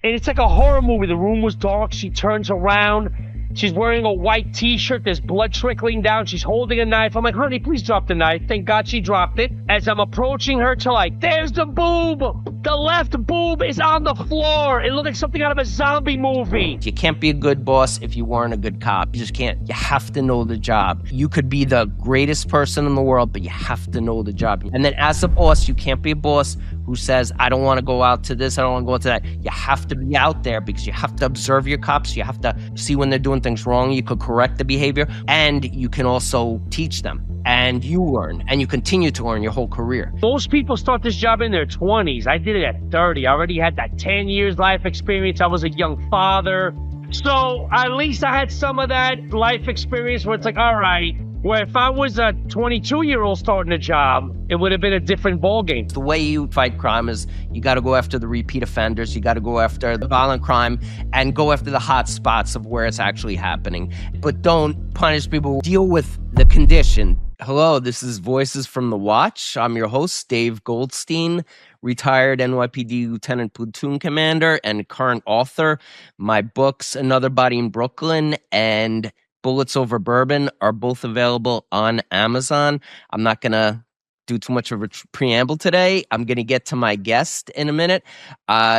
And it's like a horror movie. The room was dark. She turns around. She's wearing a white t-shirt. There's blood trickling down. She's holding a knife. I'm like, honey, please drop the knife. Thank God she dropped it. As I'm approaching her to like, there's the boob. The left boob is on the floor. It looked like something out of a zombie movie. You can't be a good boss if you weren't a good cop. You just can't. You have to know the job. You could be the greatest person in the world, but you have to know the job. And then as a boss, you can't be a boss who says, I don't want to go out to this, I don't want to go out to that. You have to be out there because you have to observe your cops. You have to see when they're doing things wrong. You could correct the behavior, and you can also teach them. And you learn, and you continue to learn your whole career. Most people start this job in their 20s. I did it at 30. I already had that 10 years life experience. I was a young father. So at least I had some of that life experience where it's like, all right, where if I was a 22-year-old starting a job, it would have been a different ballgame. The way you fight crime is you got to go after the repeat offenders, you got to go after the violent crime, and go after the hot spots of where it's actually happening. But don't punish people. Deal with the condition. Hello, this is Voices from the Watch. I'm your host, Dave Goldstein, retired NYPD Lieutenant Platoon Commander and current author. My books, Another Body in Brooklyn and Bullets Over Bourbon, are both available on Amazon. I'm not going to do too much of a preamble today. I'm going to get to my guest in a minute.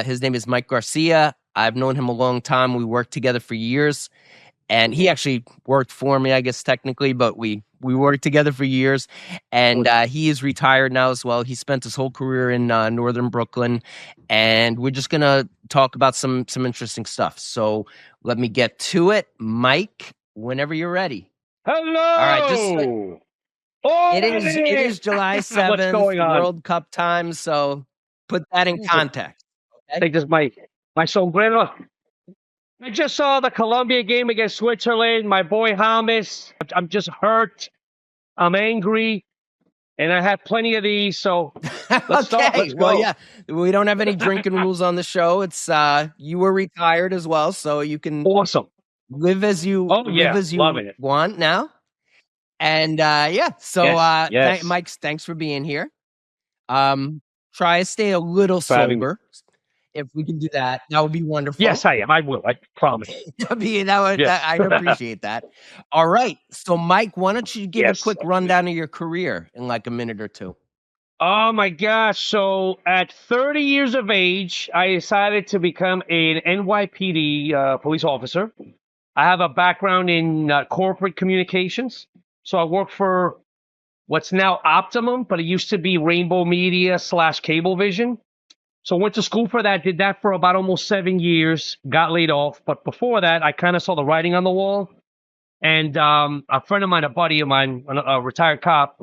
His name is Mike Garcia. I've known him a long time. We worked together for years. And he actually worked for me, I guess, technically, but we worked together for years. And he is retired now as well. He spent his whole career in northern Brooklyn. And we're just going to talk about some interesting stuff. So let me get to it. Mike, whenever you're ready. Hello! All right, it is July 7th, World Cup time. So put that in context. Okay? Take this, my sombrero. I just saw the Colombia game against Switzerland. My boy James. I'm just hurt. I'm angry. And I have plenty of these, so let's start. Let's go. Well, yeah, we don't have any drinking rules on the show. It's you were retired as well, so you can live as you want now. And so Mike, thanks for being here. Try to stay a little sober. If we can do that, that would be wonderful. Yes, I am. I will. I promise. I'd appreciate that. All right. So, Mike, why don't you give a quick rundown of your career in like a minute or two? Oh, my gosh. So, at 30 years of age, I decided to become an NYPD police officer. I have a background in corporate communications. So, I work for what's now Optimum, but it used to be Rainbow Media / Cablevision. So went to school for that, did that for about almost 7 years, got laid off. But before that, I kind of saw the writing on the wall. And a friend of mine, a buddy of mine, a retired cop,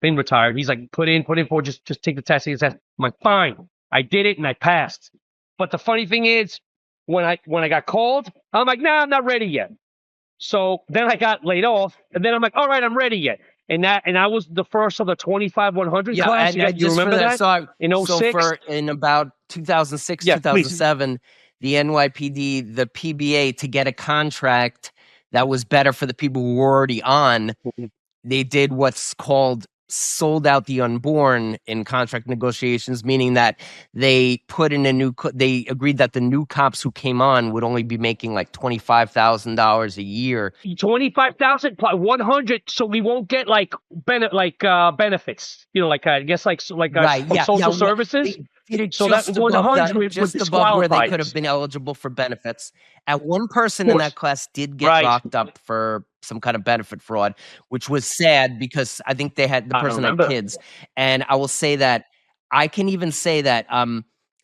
been retired, he's like, put in for, just take the test. I'm like, fine. I did it and I passed. But the funny thing is, when I got called, I'm like, nah, I'm not ready yet. So then I got laid off, and then I'm like, all right, I'm ready yet. And I was the first of the 25-100 class. You remember that? In 06? In about 2006, 2007, the NYPD, the PBA, to get a contract that was better for the people who were already on, they did what's called sold out the unborn in contract negotiations, meaning that they put in they agreed that the new cops who came on would only be making like $25,000 a year. 25,000 plus 100, so we won't get benefits. You know, like I guess social services. So that's 100 just above where they could have been eligible for benefits. And one person in that class did get locked up for some kind of benefit fraud, which was sad because I think the person had kids. And I will say that I can even say that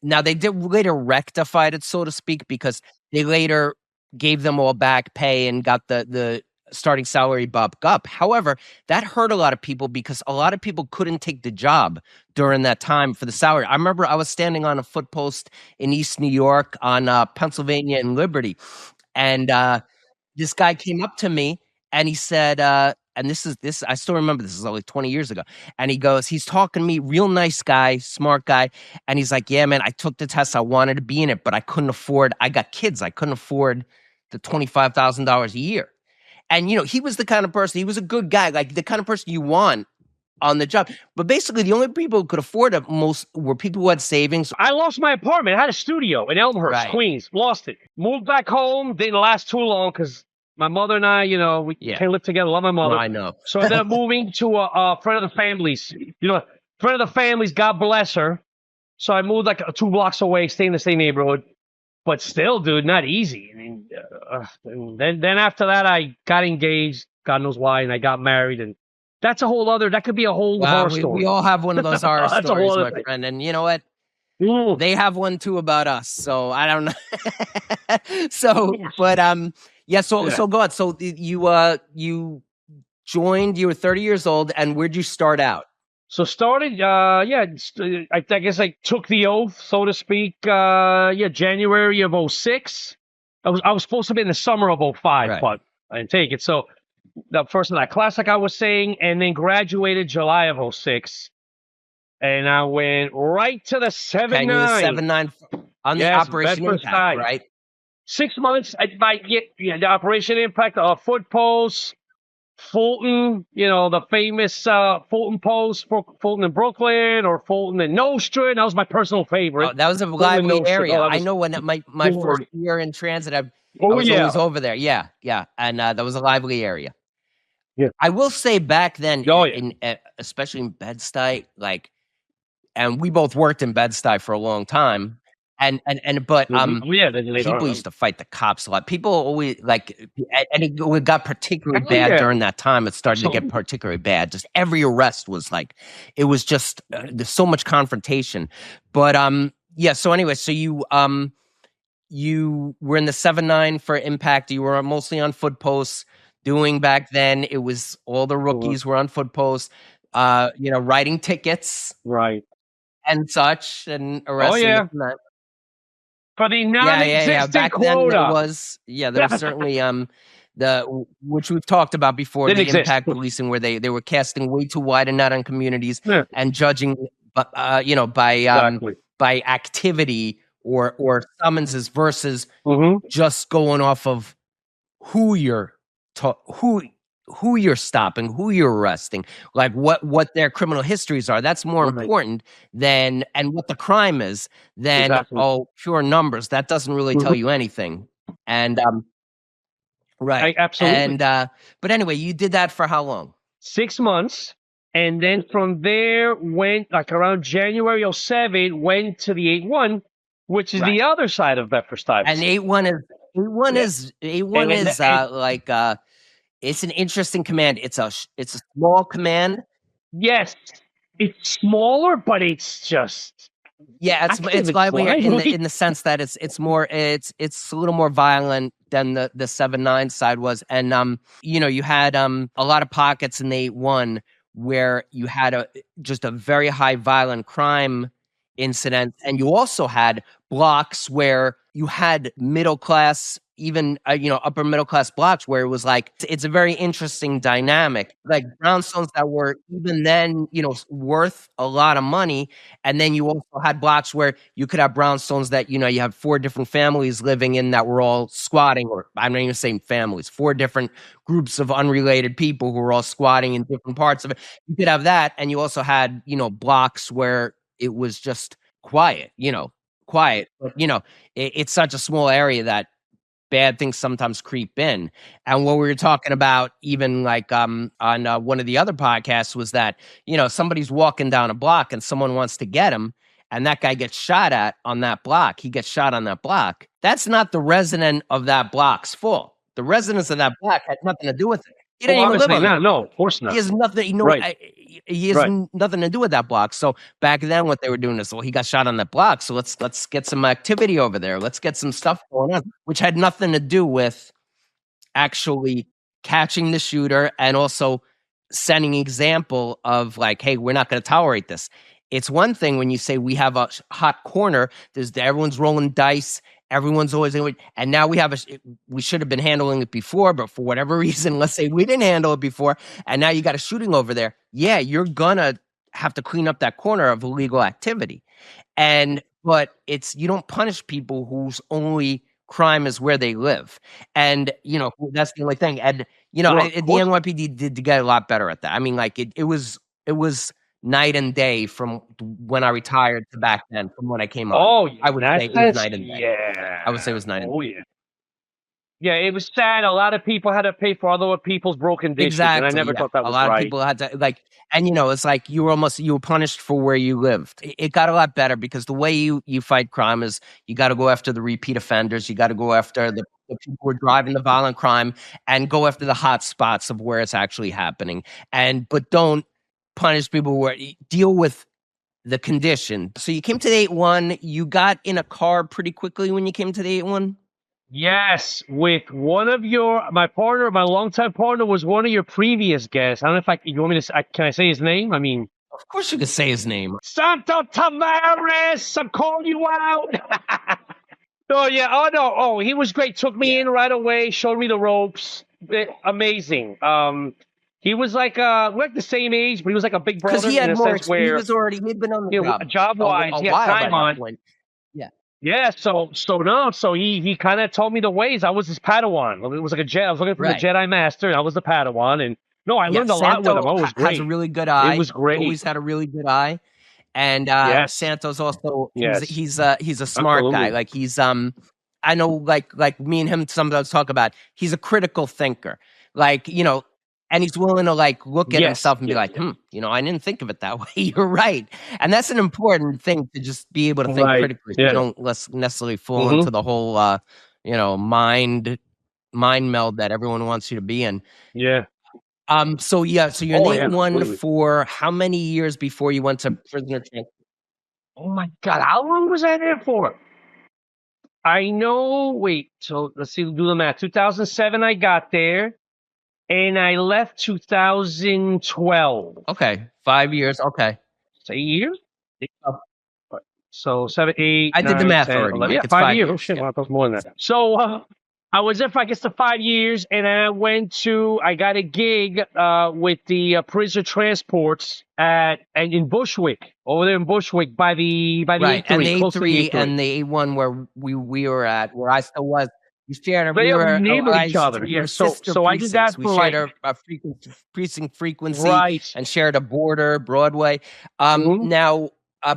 now they did later rectified it, so to speak, because they later gave them all back pay and got the starting salary bumped up. However, that hurt a lot of people because a lot of people couldn't take the job during that time for the salary. I remember I was standing on a foot post in East New York on Pennsylvania and Liberty, and this guy came up to me and he said, and this I still remember, this is only 20 years ago. And he's talking to me, real nice guy, smart guy. And he's like, yeah, man, I took the test. I wanted to be in it, but I got kids. I couldn't afford the $25,000 a year. And, he was the kind of person, he was a good guy, like the kind of person you want on the job. But basically, the only people who could afford it most were people who had savings. I lost my apartment. I had a studio in Elmhurst, Right. Queens. Lost it. Moved back home. Didn't last too long because my mother and I, we can't live together. Love my mother. I know. So I ended up moving to a friend of the family's. Friend of the family's. God bless her. So I moved like 2 blocks away, stay in the same neighborhood. But still, dude, not easy. I mean, then after that, I got engaged. God knows why, and I got married, and that's a whole other. That could be a whole horror story. We all have one of those horror That's stories, my friend. And you know what? They have one too about us. So I don't know. So go on. So you joined. You were 30 years old, and where'd you start out? So started, I guess I took the oath, so to speak. January of 06. I was supposed to be in the summer of 05, but I didn't take it. So the first of that class, like I was saying, and then graduated July of 06. And I went right to the 7-9. 7-9 on the Operation Impact, right? 6 months. The Operation Impact, foot post. Fulton, the famous Fulton Post, Fulton in Brooklyn or Fulton in Nostrand. That was my personal favorite. Oh, that was a lively area. I know when my first year in transit, I was always over there. Yeah. And that was a lively area. Yeah. I will say back then, especially in Bed-Stuy, and we both worked in Bed-Stuy for a long time. But people used to fight the cops a lot. People always and it got particularly bad during that time. It started to get particularly bad. Just every arrest was it was just there's so much confrontation. But so anyway, so you were in the 7-9 for Impact. You were mostly on foot posts. Doing back then, it was all the rookies were on foot posts. Writing tickets, right, and such, and arresting. For the non-existent back quota. Then there was certainly which we've talked about before, the impact policing, where they were casting way too wide a net on communities and judging by activity or summonses versus just going off of who you're stopping, who you're arresting, what their criminal histories are. That's more important and what the crime is than pure numbers. That doesn't really tell you anything. And absolutely. And but anyway, you did that for how long? 6 months, and then from there went around January 07, went to the 8-1, which is the other side of Bedford-Stuyvesant. And 8-1 is it's an interesting command. It's a small command. Yes, it's smaller, but it's just it's lively in the sense that it's a little more violent than the 7-9 side was, and you had a lot of pockets in the 8-1 where you had just a very high violent crime incident, and you also had blocks where you had middle class, even upper middle class blocks where it was it's a very interesting dynamic, brownstones that were even then worth a lot of money, and then you also had blocks where you could have brownstones that you have 4 different families living in that were all squatting, or I'm not even saying families, 4 different groups of unrelated people who were all squatting in different parts of it. You could have that, and you also had blocks where it was just quiet, but it's such a small area that bad things sometimes creep in. And what we were talking about, even on one of the other podcasts, was that somebody's walking down a block and someone wants to get him, and that guy gets shot at on that block. He gets shot on that block. That's not the resident of that block's fault. The residents of that block had nothing to do with it. He didn't even live on it. No, of course not. He has nothing. He has nothing to do with that block. So back then, what they were doing is, he got shot on that block, so let's get some activity over there. Let's get some stuff going on, which had nothing to do with actually catching the shooter and also setting an example of hey, we're not going to tolerate this. It's one thing when you say we have a hot corner. Everyone's rolling dice. Everyone's always, and now we should have been handling it before, but for whatever reason, let's say we didn't handle it before, and now you got a shooting over there. Yeah, you're gonna have to clean up that corner of illegal activity, but you don't punish people whose only crime is where they live, and that's the only thing. And the NYPD did get a lot better at that. I mean, it was it was night and day from when I retired to back then, from when I came on. Oh, I would say it was night and day. yeah. I would say it was night and day. Oh, yeah. Yeah, it was sad. A lot of people had to pay for other people's broken dishes, and I Exactly. never Yeah. thought that A was lot of right. people had to and it's like you were punished for where you lived. It got a lot better because the way you fight crime is you got to go after the repeat offenders. You got to go after the people who are driving the violent crime and go after the hot spots of where it's actually happening. But don't punish people where deal with the condition. So you came to the 8-1. You got in a car pretty quickly when you came to the 8-1. Yes, with one of my partner, my longtime partner was one of your previous guests. I don't know if you want me to, can I say his name? I mean, of course you could say his name. Santo Tavares, I'm calling you out. Oh, yeah. Oh, no. Oh, he was great. Took me in right away, showed me the ropes. Amazing. He was like, we're the same age, but he was like a big brother. Because he had in a more sense where he'd been on the job-wise, a he had while time by on. that point. Yeah. Yeah, so he kind of told me the ways. I was his Padawan. It was like I was looking for the Jedi Master, and I was the Padawan. And no, I learned a lot with him. Oh, it was great. Has a really good eye. It was great. Always had a really good eye. And Santos also he's a smart guy. Like he's I know like me and him sometimes talk about he's a critical thinker. Like, and he's willing to like look at himself and be like, I didn't think of it that way. You're right. And that's an important thing to just be able to think critically. You don't necessarily fall into the whole mind meld that everyone wants you to be in. Yeah. So you're in 8-1 for how many years before you went to prisoner transport? Oh my God, how long was I there for? I know. Wait, so let's see. Do the math. 2007, I got there, and I left 2012. Okay, 5 years. Okay, it's 8 years. So 7, 8. I did the math already. Yeah, it's 5 years. Oh shit, well, that was more than that. So I was there for, I guess, the 5 years, and I got a gig with the prisoner transports in Bushwick, over there in Bushwick by the right, A3, and the close to A3 the A3. and the A1 where we were at, where I still was. We shared we were neighbor each other. Yeah, so I did that for we shared a precinct frequency, right, and shared a border, Broadway. Now,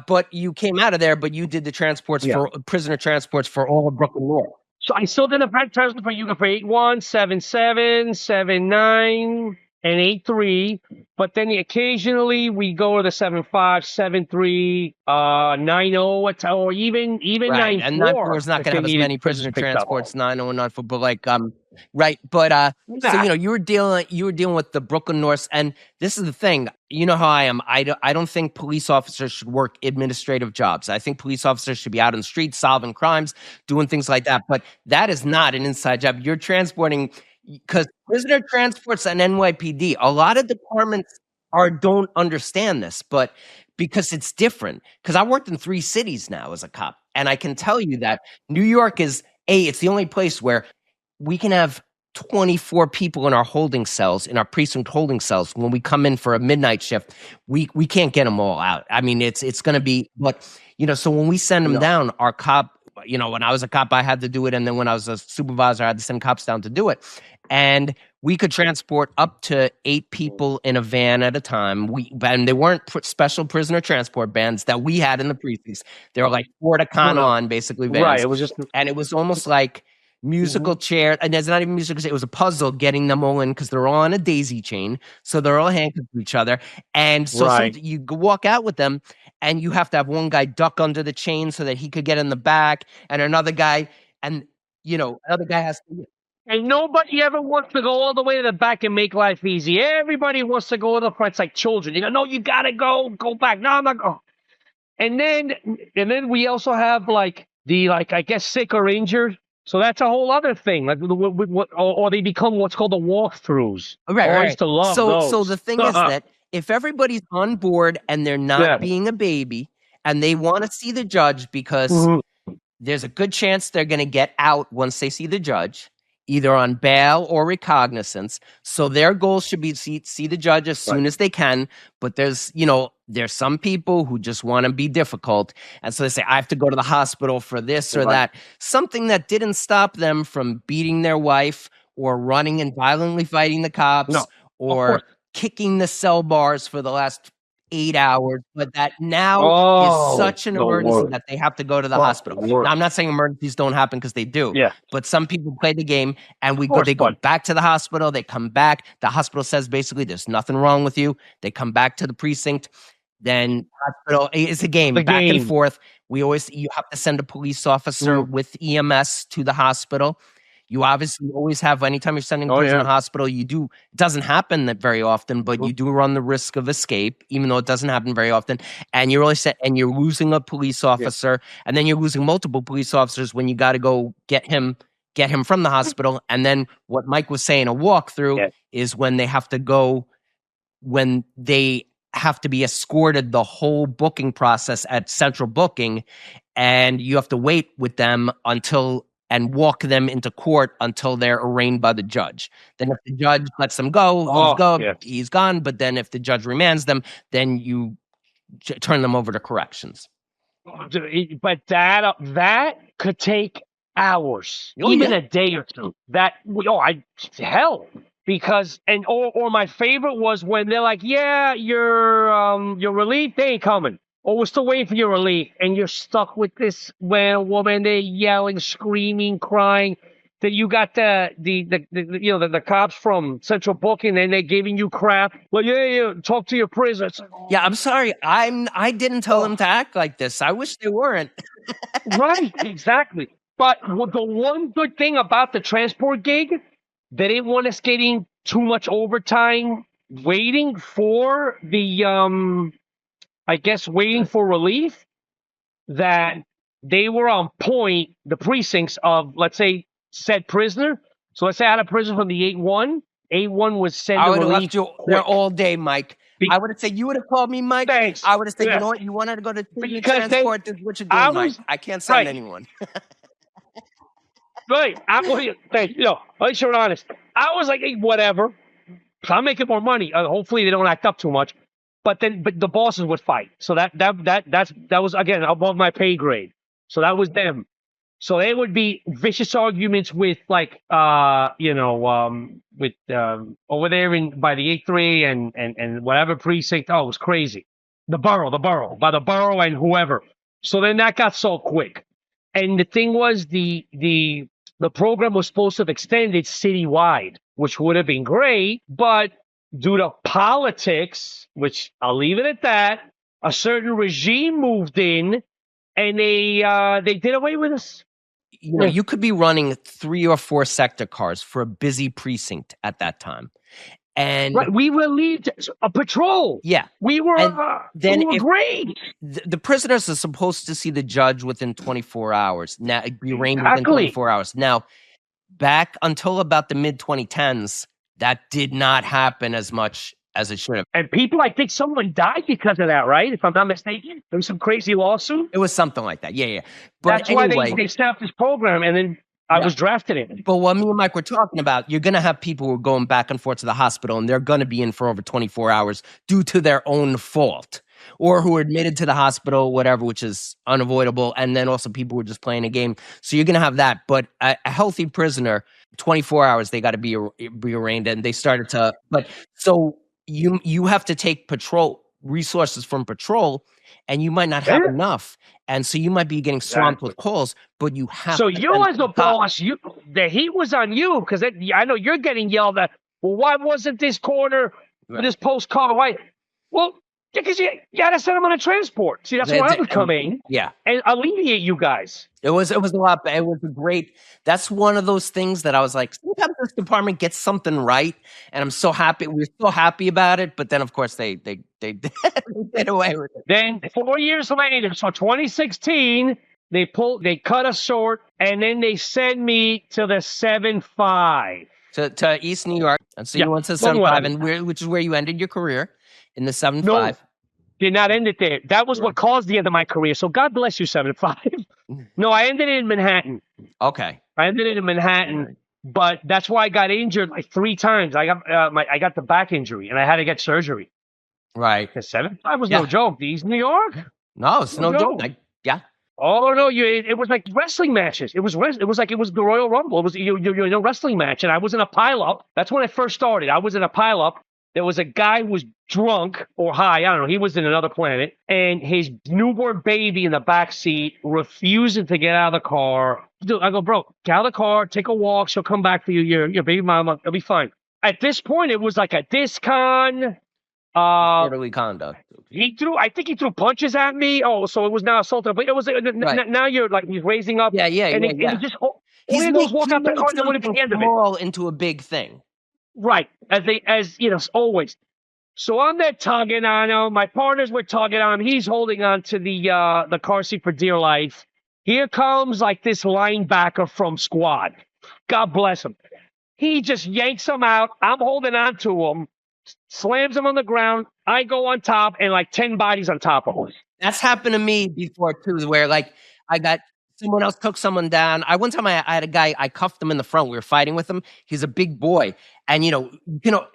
but you came out of there, but you did the transports for prisoner transports for all of Brooklyn North. So I still did a transport for you for 8-1, 7-7, 7-9, and 8-3. But then occasionally we go to the 7-5, 7-3, 9-0, or even 9-4. And 9-4 is not going to have as many prisoner transports. 9-0 and 9-4, but like right. But so you were dealing with the Brooklyn North, and this is the thing. You know how I am. I don't think police officers should work administrative jobs. I think police officers should be out on the streets solving crimes, doing things like that. But that is not an inside job. You're transporting, because prisoner transports and NYPD, a lot of departments don't understand this, but because it's different. Because I worked in 3 cities now as a cop, and I can tell you that New York is it's the only place where we can have 24 people in our holding cells, in our precinct holding cells. When we come in for a midnight shift, we can't get them all out. I mean, it's going to be, but so when we send them down, our cop, when I was a cop, I had to do it. And then when I was a supervisor, I had to send cops down to do it. And we could transport up to 8 people in a van at a time. And they weren't special prisoner transport vans that we had in the precincts. They were like Ford Econon, basically vans. Right. It was just, and it was almost like musical chair, and there's not even musical chair. It was a puzzle getting them all in because they're all on a daisy chain, so they're all handcuffed to each other. And so you walk out with them, and you have to have one guy duck under the chain so that he could get in the back, and another guy, and another guy has to. And nobody ever wants to go all the way to the back and make life easy. Everybody wants to go to the front. It's like children. No, you gotta go back. No, I'm not going. And then we also have like I guess sick or injured. So that's a whole other thing. Like, or they become what's called the walkthroughs. Right. I used to love those. So the thing is that if everybody's on board and they're not being a baby and they want to see the judge, because there's a good chance they're going to get out once they see the judge, either on bail or recognizance. So their goal should be to see the judge as soon as they can. But there's some people who just want to be difficult. And so they say, I have to go to the hospital for this or that. Something that didn't stop them from beating their wife or running and violently fighting the cops or kicking the cell bars for the last 8 hours, but that now is Oh, such an the emergency worst. that they have to go to the Oh, hospital. the worst. Now, I'm not saying emergencies don't happen because they do, Yeah, but some people play the game and of course, they go bud. back to the hospital. They come back. The hospital says basically there's nothing wrong with you. They come back to the precinct. Then hospital, it's a game The back and game. forth. You have to send a police officer with EMS to the hospital. You obviously always have, anytime you're sending a Oh, person to yeah. the hospital, it doesn't happen that very often, but you do run the risk of escape, even though it doesn't happen very often. And you're always and you're losing a police officer, and then you're losing multiple police officers when you got to go get him from the hospital. And then what Mike was saying, a walkthrough, is when they have to go, when they have to be escorted the whole booking process at central booking, and you have to wait with them and walk them into court until they're arraigned by the judge. Then if the judge lets them go, he's gone. But then if the judge remands them, then you turn them over to corrections. But that could take hours, even a day or two. Hell. Because or my favorite was when they're like, yeah, your relief, they ain't coming. Or we're still waiting for your relief, and you're stuck with this woman. They're yelling, screaming, crying. That you got the cops from Central Booking, and they're giving you crap. Well, yeah, talk to your prisoner. It's like, yeah, I'm sorry, I didn't tell them to act like this. I wish they weren't. Right, exactly. But the one good thing about the transport gig, they didn't want us getting too much overtime waiting for waiting for relief, that they were on point, the precincts of, let's say, said prisoner. So let's say I had a prisoner from the 8-1. 8-1 was send I the would have relief left you quick. there all day, Mike. I would have said, you would have called me, Mike. Thanks. I would have said, Yeah. you know what, you wanted to go to treatment Because transport, this is what you're doing, Mike. I can't send anyone. Right. Thanks. At least you're honest. I was like, hey, whatever. I'm making more money. Hopefully they don't act up too much. But the bosses would fight. So that was, again, above my pay grade. So that was them. So they would be vicious arguments with over there by the 8-3 and whatever precinct. Oh, it was crazy. By the borough and whoever. So then that got solved quick. And the thing was, the program was supposed to have extended citywide, which would have been great, but due to politics, which I'll leave it at that, a certain regime moved in, and they did away with us. You could be running 3 or 4 sector cars for a busy precinct at that time. And we relieved a patrol. Yeah. We were great. The prisoners are supposed to see the judge within 24 hours. Now, be arraigned within 24 hours. Now, back until about the mid-2010s, that did not happen as much as it should have. And people, I think someone died because of that, right? If I'm not mistaken. There was some crazy lawsuit. It was something like that. Yeah. But that's why they stopped this program, and then I was drafted in. But what me and Mike were talking about, you're going to have people who are going back and forth to the hospital, and they're going to be in for over 24 hours due to their own fault, or who are admitted to the hospital, whatever, which is unavoidable. And then also people who are just playing a game. So you're going to have that. But a healthy prisoner, 24 hours, they got to be arraigned. And they started to, so you have to take resources from patrol, and you might not have enough. And so you might be getting swamped with calls, but you have to. So you as a boss, the heat was on you, because I know you're getting yelled at. Well, why wasn't this corner, this post called? Why? Well, because you got to send them on a transport. See, that's where I would come in. Yeah. And alleviate you guys. It was a lot. It was a great. That's one of those things that I was like, sometimes this department gets something right, and I'm so happy. We're so happy about it. But then, of course, they did away with it. Then 4 years later, so 2016, they cut us short, and then they sent me to the 7-5 to East New York, and so you went to the 7-5, and which is where you ended your career in the 7-5. No, did not end it there. That was what caused the end of my career. So God bless you, 7-5. No, I ended it in Manhattan. Okay. I ended it in Manhattan, but that's why I got injured like 3 times. I got the back injury, and I had to get surgery. Right. The 7-5 was no joke. East New York. No, it's no joke. Oh no, it was like wrestling matches. It was like it was the Royal Rumble. It was wrestling match, and I was in a pileup. That's when I first started. I was in a pileup. There was a guy who was drunk or high. I don't know. He was in another planet, and his newborn baby in the back seat refusing to get out of the car. Dude, I go, bro, get out of the car, take a walk. She'll come back for you. Your baby mama, it'll be fine. At this point, it was like a discon. Disorderly conduct. I think he threw punches at me. Oh, so it was now assaulted. But it was now you're like he's raising up. Yeah. And he just all He's he does walk out the car and then would have end of it. Small into a big thing. Right, as you know, always. So I'm there tugging on him. My partners were tugging on him. He's holding on to the car seat for dear life. Here comes like this linebacker from squad. God bless him. He just yanks him out. I'm holding on to him, slams him on the ground. I go on top, and like 10 bodies on top of him. That's happened to me before too, where like I got someone else took someone down. One time I had a guy, I cuffed him in the front. We were fighting with him. He's a big boy. And,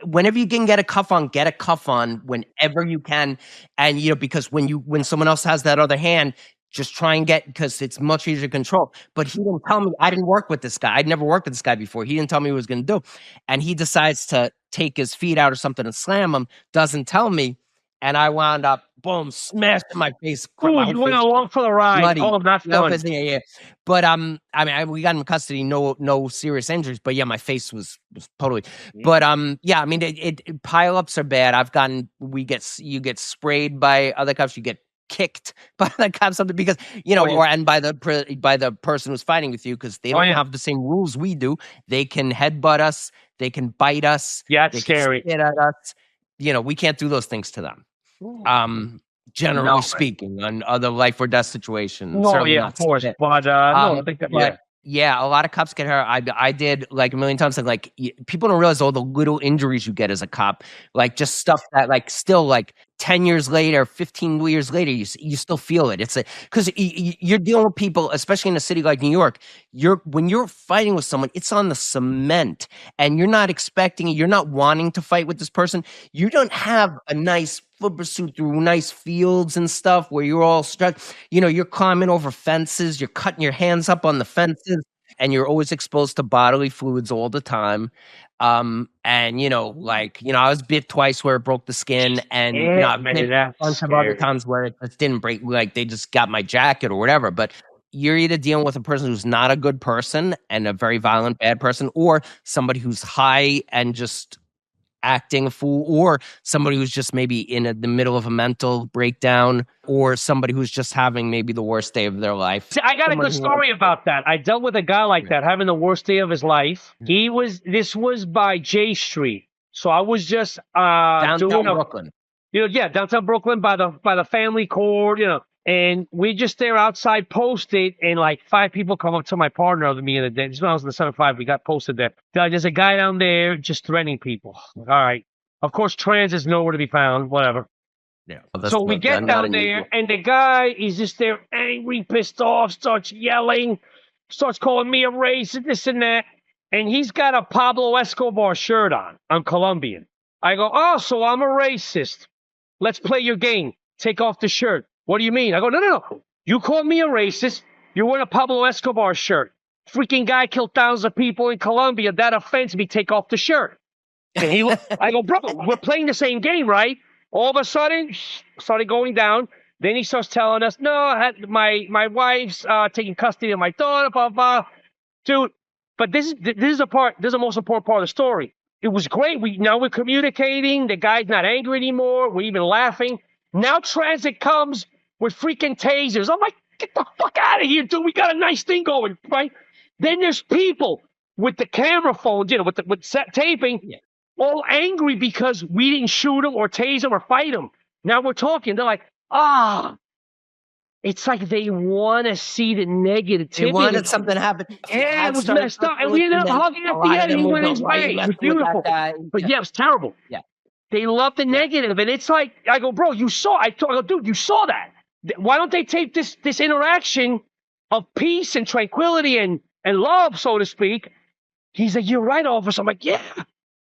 whenever you can get a cuff on whenever you can. And, because when someone else has that other hand, just try and because it's much easier to control. But he didn't tell me. I didn't work with this guy. I'd never worked with this guy before. He didn't tell me what he was going to do. And he decides to take his feet out or something and slam him, doesn't tell me. And I wound up, boom, smashed in my face. Ooh, you went along for the ride. Bloody. Oh, not fun. Yeah. But we got him in custody, no serious injuries. But yeah, my face was totally. Yeah. But it pile-ups are bad. You get sprayed by other cops. You get kicked by the cops, something because and by the person who's fighting with you, because they don't have the same rules we do. They can headbutt us. They can bite us. Yeah, it's scary. Can spit at us. We can't do those things to them. Generally speaking, on other life or death situations. No, yeah, of course. But I think that, yeah, a lot of cops get hurt. I did like a million times. Like people don't realize all the little injuries you get as a cop. Like just stuff that like still like 10 years later, 15 years later, you still feel it. It's because you're dealing with people, especially in a city like New York. When you're fighting with someone, it's on the cement, and you're not expecting it. You're not wanting to fight with this person. You don't have a nice foot pursuit through nice fields and stuff where you're all stretched. You're climbing over fences. You're cutting your hands up on the fences, and you're always exposed to bodily fluids all the time. I was bit twice where it broke the skin, and I've been a bunch of other times where it just didn't break, like they just got my jacket or whatever. But you're either dealing with a person who's not a good person and a very violent, bad person, or somebody who's high and just acting a fool, or somebody who's just maybe in the middle of a mental breakdown, or somebody who's just having maybe the worst day of their life. See, I got a good story about that. I dealt with a guy like that having the worst day of his life. This was by J Street. So I was just downtown Brooklyn. Downtown Brooklyn by the family court, and we just there outside posted, and like 5 people come up to my partner of me in the day. This is when I was in the 7-5. We got posted there. There's a guy down there just threatening people. All right. Of course, trans is nowhere to be found. Whatever. Yeah. So we get down there, and the guy is just there, angry, pissed off, starts yelling, starts calling me a racist, this and that. And he's got a Pablo Escobar shirt on. I'm Colombian. I go, oh, so I'm a racist. Let's play your game. Take off the shirt. What do you mean? I go, no. You call me a racist. You're wearing a Pablo Escobar shirt. Freaking guy killed thousands of people in Colombia. That offends me. Take off the shirt. And I go, bro, we're playing the same game, right? All of a sudden, started going down. Then he starts telling us, no, I had my wife's taking custody of my daughter, blah, blah. Dude, but this is the most important part of the story. It was great. Now we're communicating. The guy's not angry anymore. We're even laughing. Now transit comes with freaking tasers. I'm like, get the fuck out of here, dude. We got a nice thing going, right? Then there's people with the camera phones, with set taping, all angry because we didn't shoot them or tase them or fight them. Now we're talking. They're like, it's like they want to see the negativity. They wanted something to happen. Yeah, it was messed up. And we ended up hugging at the end. He went his way. It was beautiful. But yeah, it was terrible. Yeah. They love the negative. And it's like, I go, bro, I go, dude, you saw that. Why don't they tape this interaction of peace and tranquility and love, so to speak? He's like, you're right, officer. I'm like, yeah.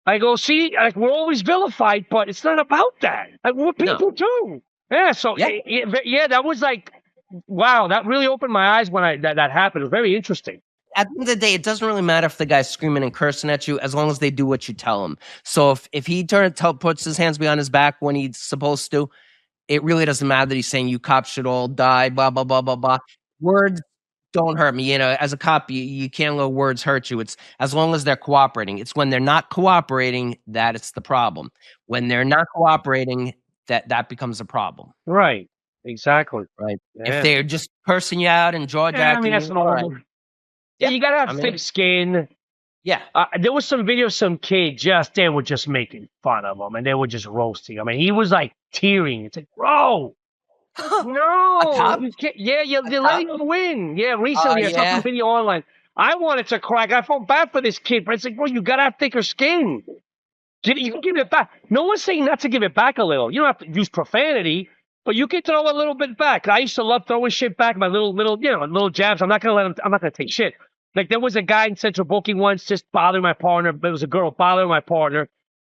I go, see, we're always vilified, but it's not about that. Like, what people do. Yeah, so, yeah, that was like, wow, that really opened my eyes when that happened. It was very interesting. at the end of the day, it doesn't really matter if the guy's screaming and cursing at you as long as they do what you tell him. So if he puts his hands behind his back when he's supposed to, it really doesn't matter that he's saying you cops should all die, blah, blah, blah, blah, blah. Words don't hurt me. As a cop, you can't let words hurt you. It's as long as they're cooperating. It's when they're not cooperating that it's the problem. When they're not cooperating, that becomes a problem. Right. Exactly. Right. Yeah. If they're just cursing you out and jaw jacking I mean, that's you, normal. right. Yeah, you gotta have thick skin. Yeah. There was some video of some kid they were just making fun of him and they were just roasting him. And he was like tearing. It's like, bro, no. You can't, you're letting him win. Yeah, recently I saw some video online. I wanted to cry. I felt bad for this kid, but it's like, bro, you gotta have thicker skin. You can give it back. No one's saying not to give it back a little. You don't have to use profanity, but you can throw a little bit back. I used to love throwing shit back, my little jabs. I'm not gonna take shit. Like there was a guy in Central Booking once just bothering my partner. There was a girl bothering my partner.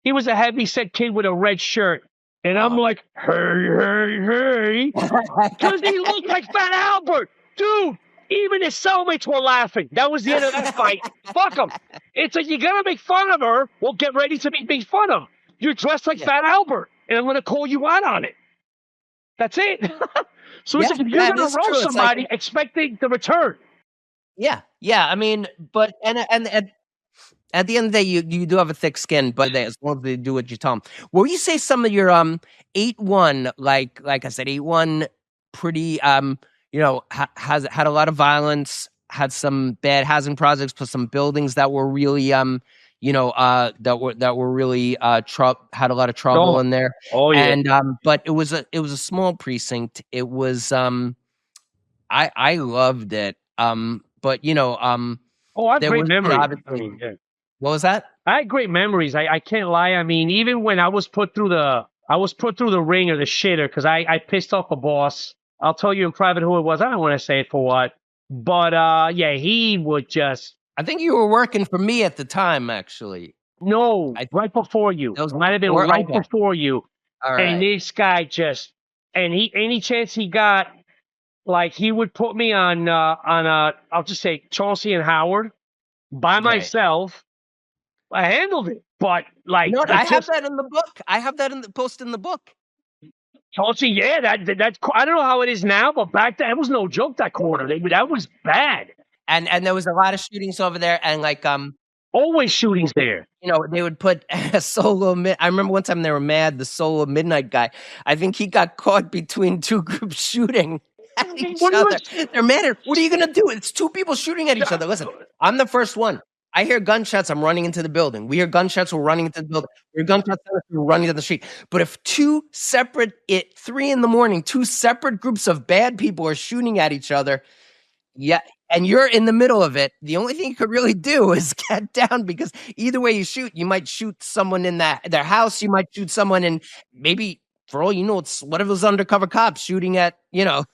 He was a heavy-set kid with a red shirt. And I'm like, hey. Because he looked like Fat Albert. Dude, even his cellmates were laughing. That was the end of that fight. Fuck him. It's like, you're going to make fun of her. Well, get ready to be made fun of. You're dressed like Fat Albert. And I'm going to call you out on it. That's it. So it's like, if you're going to roast somebody, expecting the return. Yeah. I mean, but and at the end of the day, you do have a thick skin, but as long as they do what you tell them. Will you say some of your 8-1, like I said, 8-1, pretty has had a lot of violence, had some bad housing projects, plus some buildings that were really that were really had a lot of trouble in there. Oh yeah. And but it was a small precinct. It was I loved it. But I have great memories. What was that? I had great memories. I can't lie. I mean, even when I was put through the ring or the shitter because I pissed off a boss. I'll tell you in private who it was. I don't want to say it for what. But he would just. I think you were working for me at the time, actually. No, right before you. It might have been right before you. All right. And this guy any chance he got, like he would put me on I'll just say Chauncey and Howard by myself. I handled it, but like I have that in the book. I have that in the post in the book. Chauncey, that's I don't know how it is now, but back then it was no joke. That corner, that was bad. And there was a lot of shootings over there, and like always shootings there. They would put a solo. I remember one time they were mad. The solo midnight guy. I think he got caught between two groups shooting at each other. They're mad. What are you gonna do? It's two people shooting at each other. Listen, I'm the first one. I hear gunshots, I'm running into the building. We hear gunshots, we're running into the building. We hear gunshots, we're running down the street. But if 3 a.m, 2 separate groups of bad people are shooting at each other, and you're in the middle of it, the only thing you could really do is get down, because either way you shoot, you might shoot someone in their house, you might shoot someone in, maybe, for all you know, it's one of those undercover cops shooting at, you don't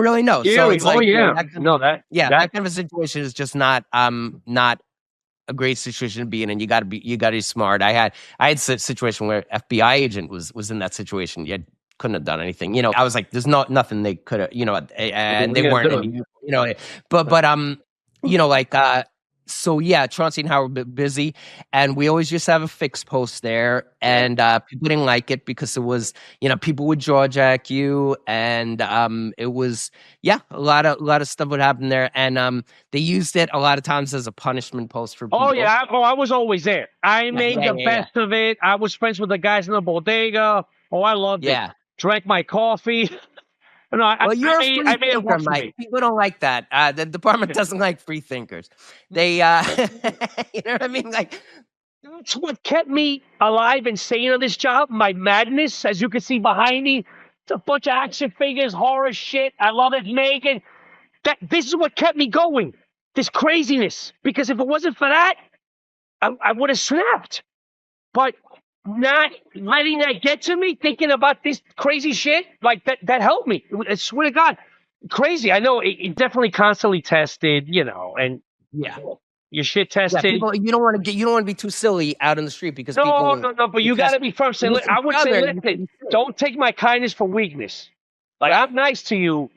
really know. Yeah, so it's that kind of a situation is just not a great situation to be in, and you got to be smart. I had a situation where FBI agent was in that situation. You couldn't have done anything. I was like, there's nothing they could have, and they weren't, so yeah, Chauncey and Howard were busy, and we always used to have a fixed post there, and people didn't like it because it was, people would jaw jack you, and it was a lot of stuff would happen there, and they used it a lot of times as a punishment post for people. I was always there. I made the best of it. I was friends with the guys in the bodega. I loved it. Drank my coffee. No, I made it work for me. People don't like that. The department doesn't like free thinkers. They, you know what I mean? Like, that's what kept me alive and sane on this job. My madness, as you can see behind me, it's a bunch of action figures, horror shit. I love it, Megan. This is what kept me going. This craziness. Because if it wasn't for that, I would have snapped. But not letting that get to me, thinking about this crazy shit, like that helped me. I swear to God, crazy. I know it definitely constantly tested, and your shit tested. Yeah, you don't want to be too silly out in the street because no. But you got to be firm. I would say, listen, don't take my kindness for weakness. Like I'm nice to you,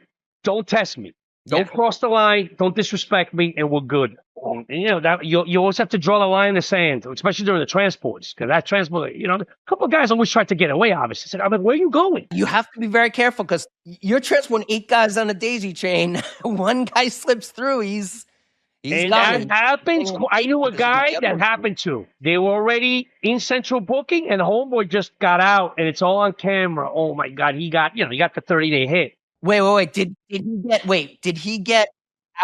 don't test me. Don't cross the line. Don't disrespect me, and we're good. And, that you always have to draw the line in the sand, especially during the transports, because that transport, a couple of guys always tried to get away. Obviously, I said, "I'm like, where are you going?" You have to be very careful because you're transporting 8 guys on a daisy chain. One guy slips through, he's And gone. that happens. I knew a guy that happened to. They were already in central booking, and the homeboy just got out, and it's all on camera. Oh my God, he got the 30-day hit. Wait. Did he get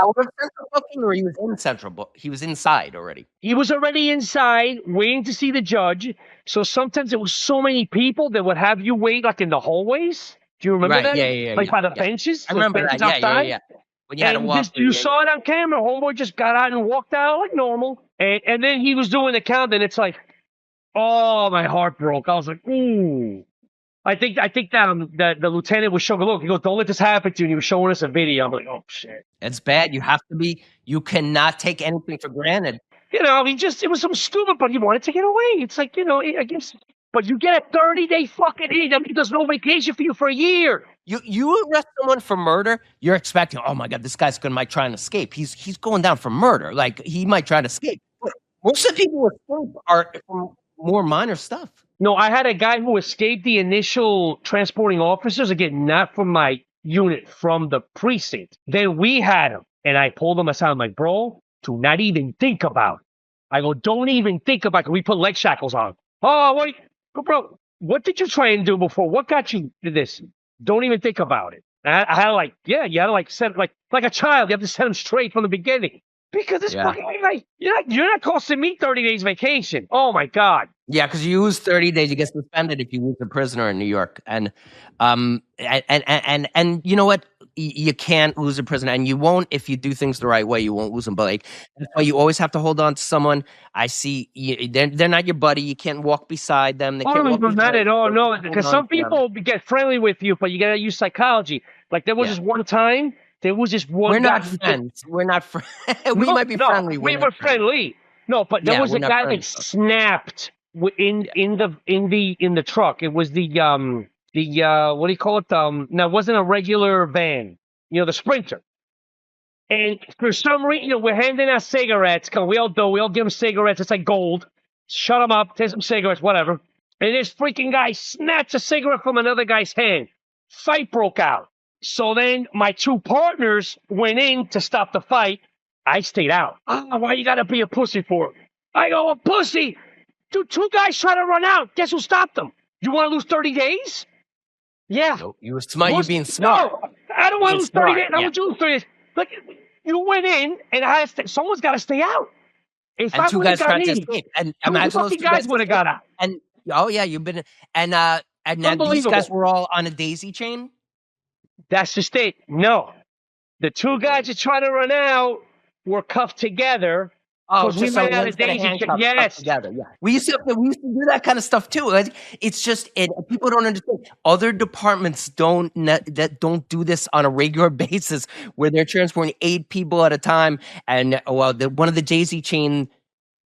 out of central booking or he was in central book? He was inside already. He was already inside waiting to see the judge. So sometimes there was so many people that would have you wait like in the hallways. Do you remember that? Yeah. Like by the benches? I remember that. Yeah. When you had to walk you saw it on camera. Homeboy just got out and walked out like normal. And then he was doing the count, and it's like, oh, my heart broke. I was like, ooh. I think that the lieutenant was showing, look, he goes, don't let this happen to you. And he was showing us a video. I'm like, oh, shit. It's bad. You cannot take anything for granted. It was some stupid, but he wanted to get away. It's like, I guess, but you get a 30-day fucking hit. I mean, there's no vacation for you for a year. You arrest someone for murder, you're expecting, oh my God, this guy's might try and escape. He's going down for murder. Like, he might try to escape. But most of the people who escape are from more minor stuff. No, I had a guy who escaped the initial transporting officers, again, not from my unit, from the precinct. Then we had him, and I pulled him aside. I'm like, bro, do not even think about it. I go, don't even think about it. We put leg shackles on. Oh, bro, what did you try and do before? What got you to this? Don't even think about it. And I had you had to set like a child. You have to set him straight from the beginning. Because this fucking guy, you're not costing me 30 days vacation. Oh my God. Yeah, because you lose 30 days, you get suspended if you lose a prisoner in New York. And you know what? You can't lose a prisoner, and you won't if you do things the right way. You won't lose them. But that's why you always have to hold on to someone. I see they're not your buddy. You can't walk beside them. They can't walk not at all. No, because some people get friendly with you, but you gotta use psychology. Like there was this one time. There was this one. We're not friends. We're not friends. We might be friendly. We were friendly. No, but there was a guy that snapped in the truck. It was the what do you call it? No, it wasn't a regular van. The Sprinter. And for some reason, we're handing out cigarettes. We all give them cigarettes. It's like gold. Shut them up. Take some cigarettes, whatever. And this freaking guy snatched a cigarette from another guy's hand. Fight broke out. So then my 2 partners went in to stop the fight. I stayed out. Why you gotta be a pussy for? I go, a pussy? Dude, 2 guys try to run out. Guess who stopped them? You want to lose 30 days? Yeah. No, you were smart. You're being smart. No, I don't want to lose 30 days. I want you to lose 30 days. Look, you went in, and someone's got to stay out. If and 2 guys tried to escape. And imagine those 2 guys would have got out. And you've been and these guys were all on a daisy chain. That's just it. No, the 2 guys that tried to run out were cuffed together. Oh, we might have a daisy chain. Yes, together. Yeah, we used to do that kind of stuff too. It's just people don't understand. Other departments don't do this on a regular basis, where they're transporting 8 people at a time, and one of the daisy chain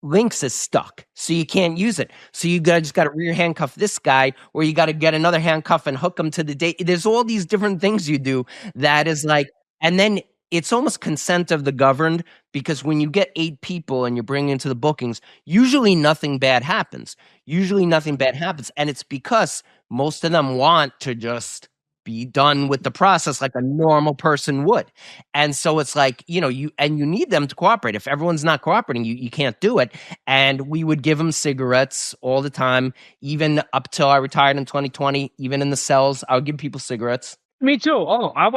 links is stuck, so you can't use it. So you just got to rear handcuff this guy, or you got to get another handcuff and hook him to the date. There's all these different things you do that is like, and then it's almost consent of the governed, because when you get 8 people and you bring into the bookings, usually nothing bad happens. And it's because most of them want to just be done with the process like a normal person would. And so it's like, you need them to cooperate. If everyone's not cooperating, you can't do it. And we would give them cigarettes all the time, even up till I retired in 2020, even in the cells, I would give people cigarettes. Me too. Oh, I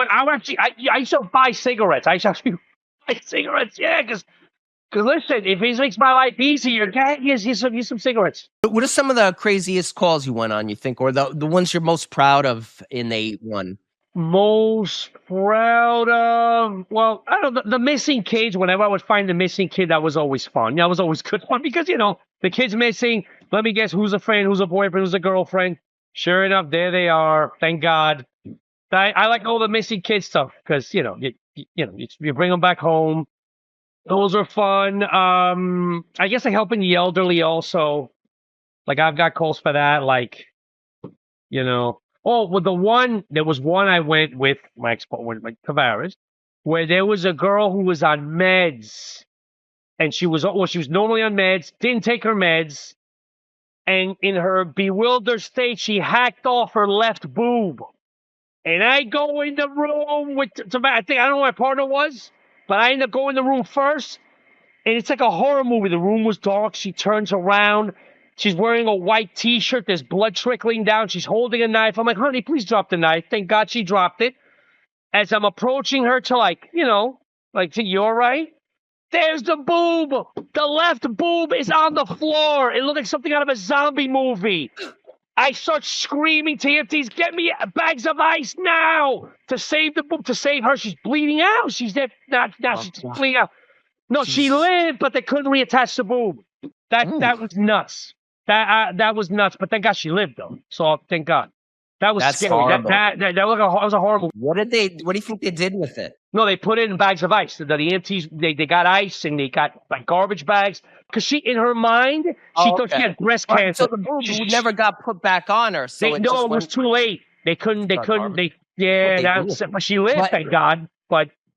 used to buy cigarettes. I used to actually buy cigarettes. Yeah, because listen, if it makes my life easier, here's some cigarettes. What are some of the craziest calls you went on, you think, or the ones you're most proud of in the one? Most proud of? Well, I don't know. The missing kids, whenever I would find the missing kid, that was always fun. That was always good fun because, the kid's missing. Let me guess who's a friend, who's a boyfriend, who's a girlfriend. Sure enough, there they are. Thank God. I like all the missing kid stuff because, you bring them back home. Those are fun. I guess helping the elderly also. Like, I've got calls for that. Like, there was one I went with my ex-partner, like Tavares, where there was a girl who was on meds, and she was normally on meds, didn't take her meds, and in her bewildered state, she hacked off her left boob. And I go in the room with, I don't know who my partner was, but I end up going in the room first. And it's like a horror movie. The room was dark. She turns around. She's wearing a white T-shirt. There's blood trickling down. She's holding a knife. I'm like, honey, please drop the knife. Thank God she dropped it. As I'm approaching her to you all right? There's the boob. The left boob is on the floor. It looked like something out of a zombie movie. I start screaming to EMTs, get me bags of ice now to save the boob, to save her. She's bleeding out. She's dead. She's bleeding out. No, she lived, but they couldn't reattach the boob. That was nuts. That was nuts. But thank God she lived, though. So thank God. That's scary. Horrible. That was a horrible. What do you think they did with it? No, they put it in bags of ice. The EMTs, they got ice and they got like garbage bags. Because she, in her mind, she thought she had breast cancer. So the boob never got put back on her. So it was too late. They couldn't. But she lived, thank God.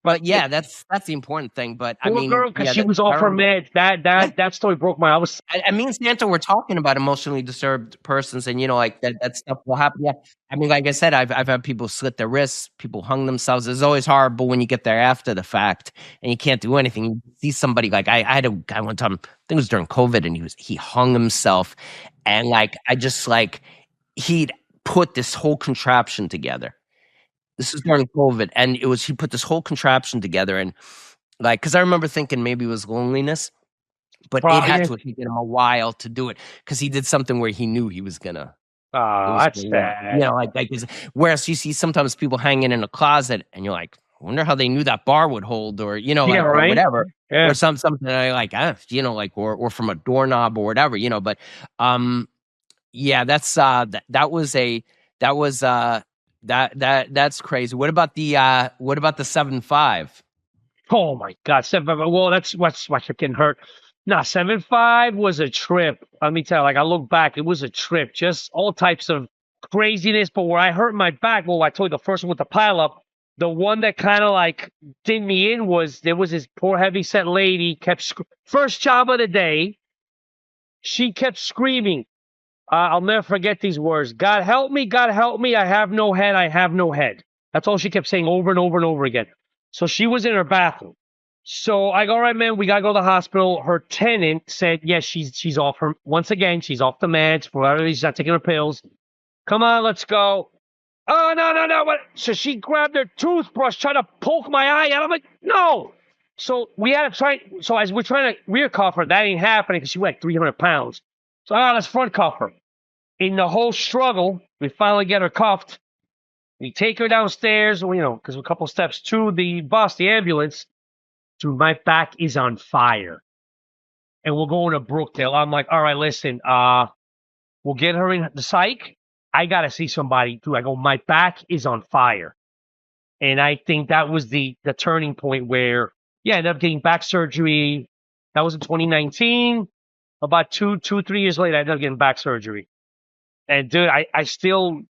But yeah, that's the important thing. But I mean, girl, because she was off her meds. That story broke my. I mean, Santa, we're talking about emotionally disturbed persons, and like that stuff will happen. Yeah, I mean, like I said, I've had people slit their wrists, people hung themselves. It's always horrible when you get there after the fact and you can't do anything. You see somebody like I had a guy one time. I think it was during COVID, and he hung himself, and he'd put this whole contraption together. This is during COVID, and he put this whole contraption together, and because I remember thinking maybe it was loneliness, but it had to have taken him a while to do it because he did something where he knew he was gonna. That's bad. Whereas you see sometimes people hanging in a closet, and you're like, I wonder how they knew that bar would hold, or or whatever, or something or from a doorknob or whatever, But that's that's crazy. What about the 7.5? Oh my God, 7.5. Well, that's what's getting hurt. Nah, 7.5 was a trip. Let me tell you, I look back, it was a trip. Just all types of craziness. But where I hurt my back, I told you the first one with the pileup. The one that kind of did me in was there was this poor heavyset lady first job of the day. She kept screaming. I'll never forget these words. God help me, I have no head, I have no head. That's all she kept saying over and over and over again. So she was in her bathroom. So I go, all right, man, we got to go to the hospital. Her tenant said, yes, she's off her, once again, she's off the meds. For whatever reason, she's not taking her pills. Come on, let's go. Oh, no. What? So she grabbed her toothbrush, tried to poke my eye out. I'm like, no. So we had to try. So as we're trying to rear cuff her, that ain't happening because she weighed 300 pounds. So let's front cuff her. In the whole struggle, we finally get her cuffed. We take her downstairs, because a couple steps to the bus, the ambulance. Dude, my back is on fire. And we're going to Brookdale. I'm like, all right, listen, we'll get her in the psych. I got to see somebody, too. I go, my back is on fire. And I think that was the turning point where, I ended up getting back surgery. That was in 2019. About 3 years later, I ended up getting back surgery. And dude, I still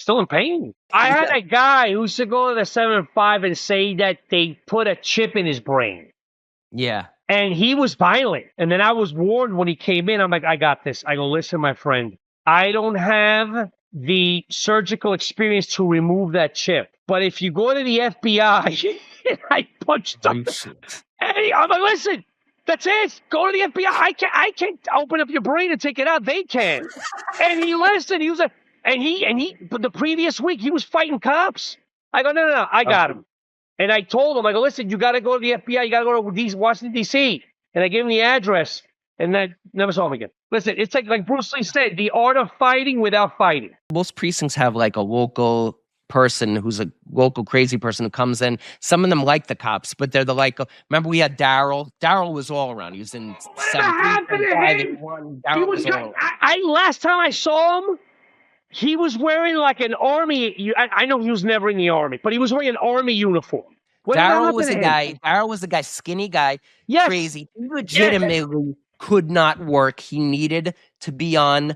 in pain. I had a guy who used to go to the 7.5 and say that they put a chip in his brain. Yeah. And he was violent. And then I was warned when he came in. I'm like, I got this. I go, listen, my friend, I don't have the surgical experience to remove that chip. But if you go to the FBI, I punched him. And I'm like, listen. That's it. Go to the FBI. I can't open up your brain and take it out. They can. And he listened. He was but the previous week he was fighting cops. I go, no. I got him. And I told him, I go, listen, you got to go to the FBI. You got to go to Washington, D.C. And I gave him the address. And I never saw him again. Listen, it's like Bruce Lee said, the art of fighting without fighting. Most precincts have a local person who's a local crazy person who comes in. Some of them like the cops, but they're remember we had Daryl. Daryl was all around. He was in 7.5. Last time I saw him, he was wearing an army. I know he was never in the army, but he was wearing an army uniform. Daryl was a guy, skinny guy, crazy. He legitimately could not work. He needed to be on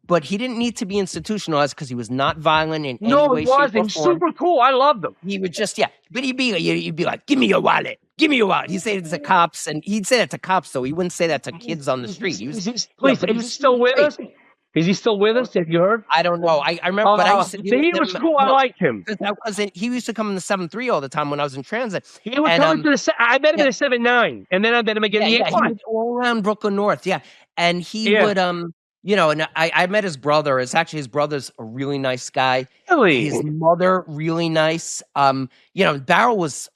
but he didn't need to be institutionalized because he was not violent in any No, way, it shape, wasn't. or He's form. super cool. I loved him. He would just, but you'd be like, give me your wallet. Give me your wallet. He'd say it to cops, and he'd say that to cops, though. He wouldn't say that to kids on the street. Please, is he still with us? Is he still with us? Have you heard? I don't know. I remember, but I used to deal he with was him. cool. I liked him. Because he used to come in the 7-3 all the time when I was in transit. He would come into the. I met him in the 7-9, and then I met him again in the 8-1. He was all around Brooklyn North. And he would and I met his brother. It's actually his brother's a really nice guy. Really? His mother, really nice. Darryl was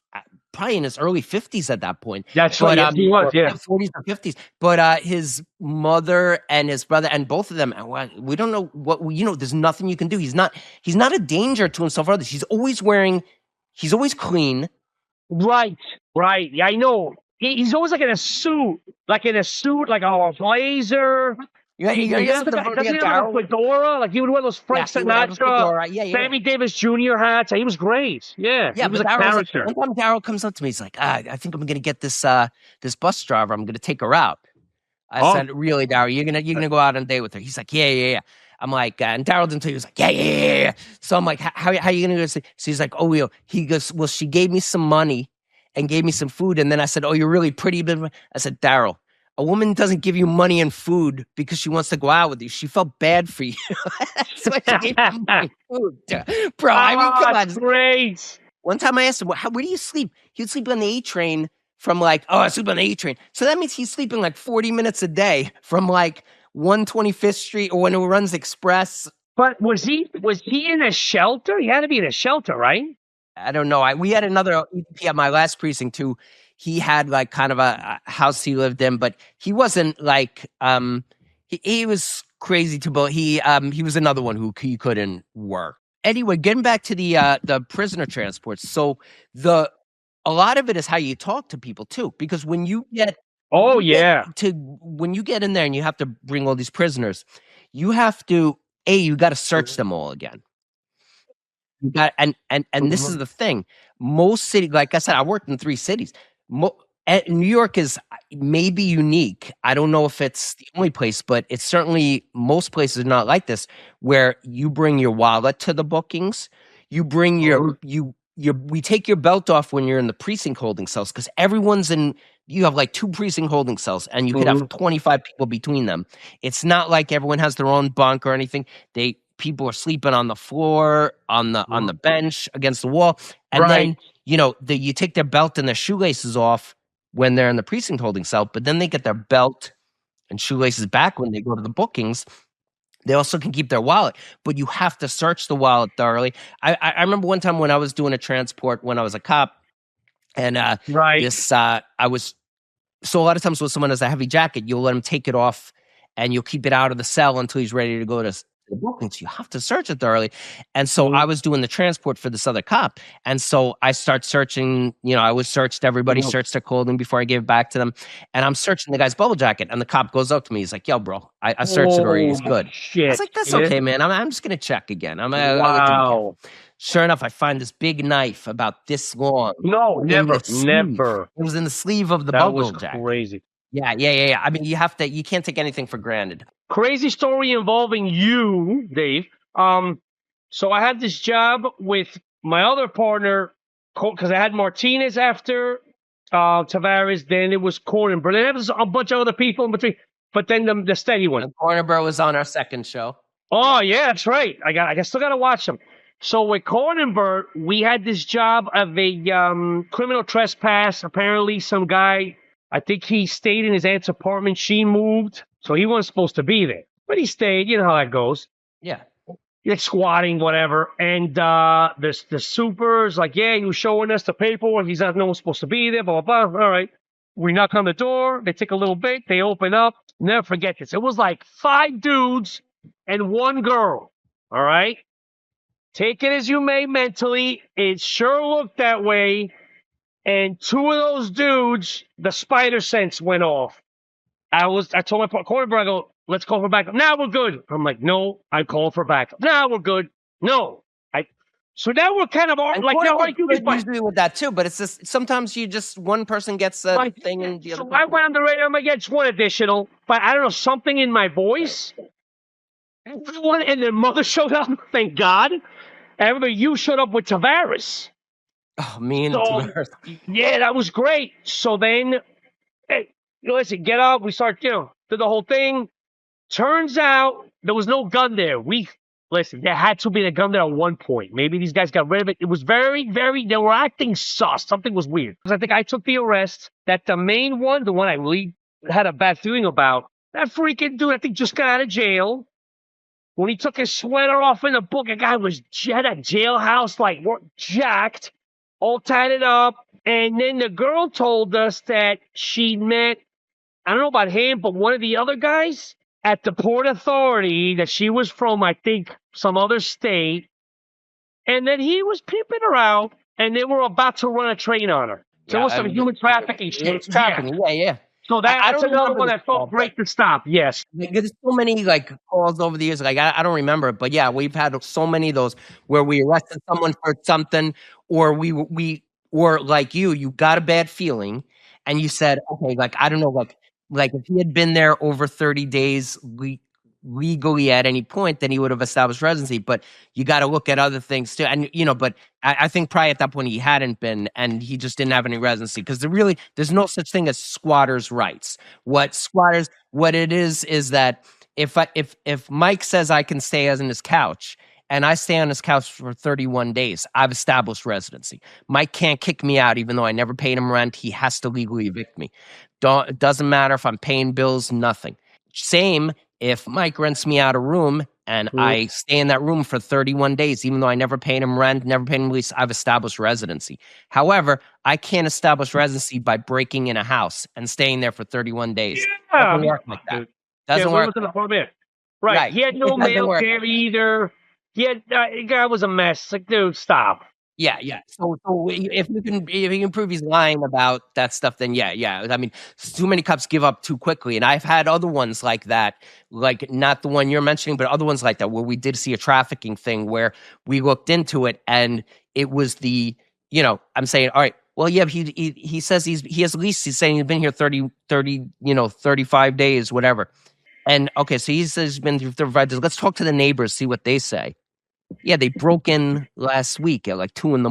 probably in his early 50s at that point. That's right. Yes, he was. 40s or 50s. But his mother and his brother, and both of them, we don't know what there's nothing you can do. He's not a danger to himself or others. He's always clean. Right. Yeah, I know. He's always like in a suit, like a blazer. Doesn't he have a fedora? Like he would wear those Frank Sinatra, Sammy Davis Jr. hats. He was great. Yeah, he was a character. One time Darryl comes up to me, he's like, I think I'm gonna get this bus driver. I'm gonna take her out. I said, really, Darryl, you're gonna go out on a date with her? He's like, yeah. I'm like, and Darryl didn't tell you. He was like, yeah. So I'm like, how are you gonna go? So he's like, he goes, well, she gave me some money and gave me some food, and then I said, oh, you're really pretty. I said, Darryl, a woman doesn't give you money and food because she wants to go out with you. She felt bad for you. That's why she gave you money and food. Bro, I mean, come on. Great. One time I asked him, where do you sleep? He would sleep on the A train from I sleep on the A train. So that means he's sleeping like 40 minutes a day from 125th Street or when it runs express. But was he in a shelter? He had to be in a shelter, right? I don't know. We had another EPP at my last precinct too. He had kind of a house he lived in, but he wasn't he was crazy too, but he was another one who he couldn't work. Anyway, getting back to the prisoner transports. So a lot of it is how you talk to people too, because when you get when you get in there and you have to bring all these prisoners, you have to you got to search them all again. You got and this is the thing. Most cities, like I said, I worked in 3 cities. New York is maybe unique. I don't know if it's the only place, but it's certainly most places are not like this, where you bring your wallet to the bookings. You bring we take your belt off when you're in the precinct holding cells, because you have 2 precinct holding cells and you could have 25 people between them. It's not like everyone has their own bunk or anything. People are sleeping on the floor, on the bench, against the wall. And then, you take their belt and their shoelaces off when they're in the precinct holding cell, but then they get their belt and shoelaces back when they go to the bookings. They also can keep their wallet, but you have to search the wallet thoroughly. I remember one time when I was doing a transport when I was a cop, and a lot of times when someone has a heavy jacket, you'll let him take it off and you'll keep it out of the cell until he's ready to go to the bookings. You have to search it thoroughly. And so I was doing the transport for this other cop. And so I start searching, I was searched everybody, searched their clothing before I gave it back to them. And I'm searching the guy's bubble jacket. And the cop goes up to me. He's like, yo, bro, I searched it already. He's good. Shit. I was like, that's okay, man. I'm just going to check again. Wow. Sure enough, I find this big knife about this long. No, never. It was in the sleeve of the bubble jacket. That was crazy. Yeah. I mean, you can't take anything for granted. Crazy story involving you, Dave. So I had this job with my other partner, because I had Martinez after Tavares, then it was Cronenberg. Then there was a bunch of other people in between, but then the steady one. And Cronenberg was on our second show. Oh, yeah, that's right. I still got to watch them. So with Cronenberg, we had this job of a criminal trespass. Apparently some guy, I think he stayed in his aunt's apartment. She moved, so he wasn't supposed to be there. But he stayed. You know how that goes. Yeah. Like squatting, whatever. And the super's like, yeah, he was showing us the paperwork. He's not no one's supposed to be there, blah, blah, blah. All right. We knock on the door. They take a little bit. They open up. Never forget this. It was like 5 dudes and 1 girl. All right. Take it as you may mentally. It sure looked that way. And 2 of those dudes, the spider sense went off. I told my partner, I go, let's call for backup. Now we're good. I'm like, no, I call for backup. Now we're good. No. So now we're kind of like, no, I do this. Usually with that too, but it's just sometimes one person gets a thing and the other. So I went on the radio. I'm like, yeah, it's 1 additional, but I don't know, something in my voice Everyone and their mother showed up, thank God. I remember you showed up with Tavares. Oh, me and So, Tavares. yeah, that was great. So then, hey, listen, get up. We start, did the whole thing. Turns out there was no gun there. Listen, there had to be a gun there at one point. Maybe these guys got rid of it. It was very, very, they were acting sus. Something was weird. Because I think I took the arrest. That the main one, the one I really had a bad feeling about, that freaking dude, I think just got out of jail. When he took his sweater off in the book, a guy was at a jailhouse, like jacked, all tatted up. And then the girl told us that she met, I don't know about him, but one of the other guys at the Port Authority, that she was from, I think, some other state, and that he was pimping her out, and they were about to run a train on her. So it was some human trafficking It shit. was trafficking. Yeah. So I that's don't another remember one this that felt call, great to stop. Yes. there's so many like calls over the years. Like I don't remember it, but yeah, we've had so many of those where we arrested someone for something, or we or like you got a bad feeling, and you said, okay, like I don't know, like if he had been there over 30 days legally at any point, then he would have established residency. But you got to look at other things too, and but I think probably at that point he hadn't been, and he just didn't have any residency because there's no such thing as squatters' rights. What it is that if Mike says I can stay on his couch and I stay on his couch for 31 days, I've established residency. Mike can't kick me out even though I never paid him rent. He has to legally evict me. It doesn't matter if I'm paying bills, nothing. Same if Mike rents me out a room and I stay in that room for 31 days, even though I never paid him rent, never paid him lease, I've established residency. However, I can't establish residency by breaking in a house and staying there for 31 days. Doesn't work like that. Doesn't work. Right. He had no mail there either. The guy was a mess. Like, dude, stop. Yeah. So if you can prove he's lying about that stuff, then yeah. I mean, too many cops give up too quickly, and I've had other ones like that, like not the one you're mentioning, but other ones like that where we did see a trafficking thing where we looked into it, and it was I'm saying, all right, well, yeah, he says he has a lease. He's saying he's been here 30, 35 days, whatever. And okay, so he says he's been through 35 days. Let's talk to the neighbors, see what they say. Yeah, they broke in last week at like 2 a.m.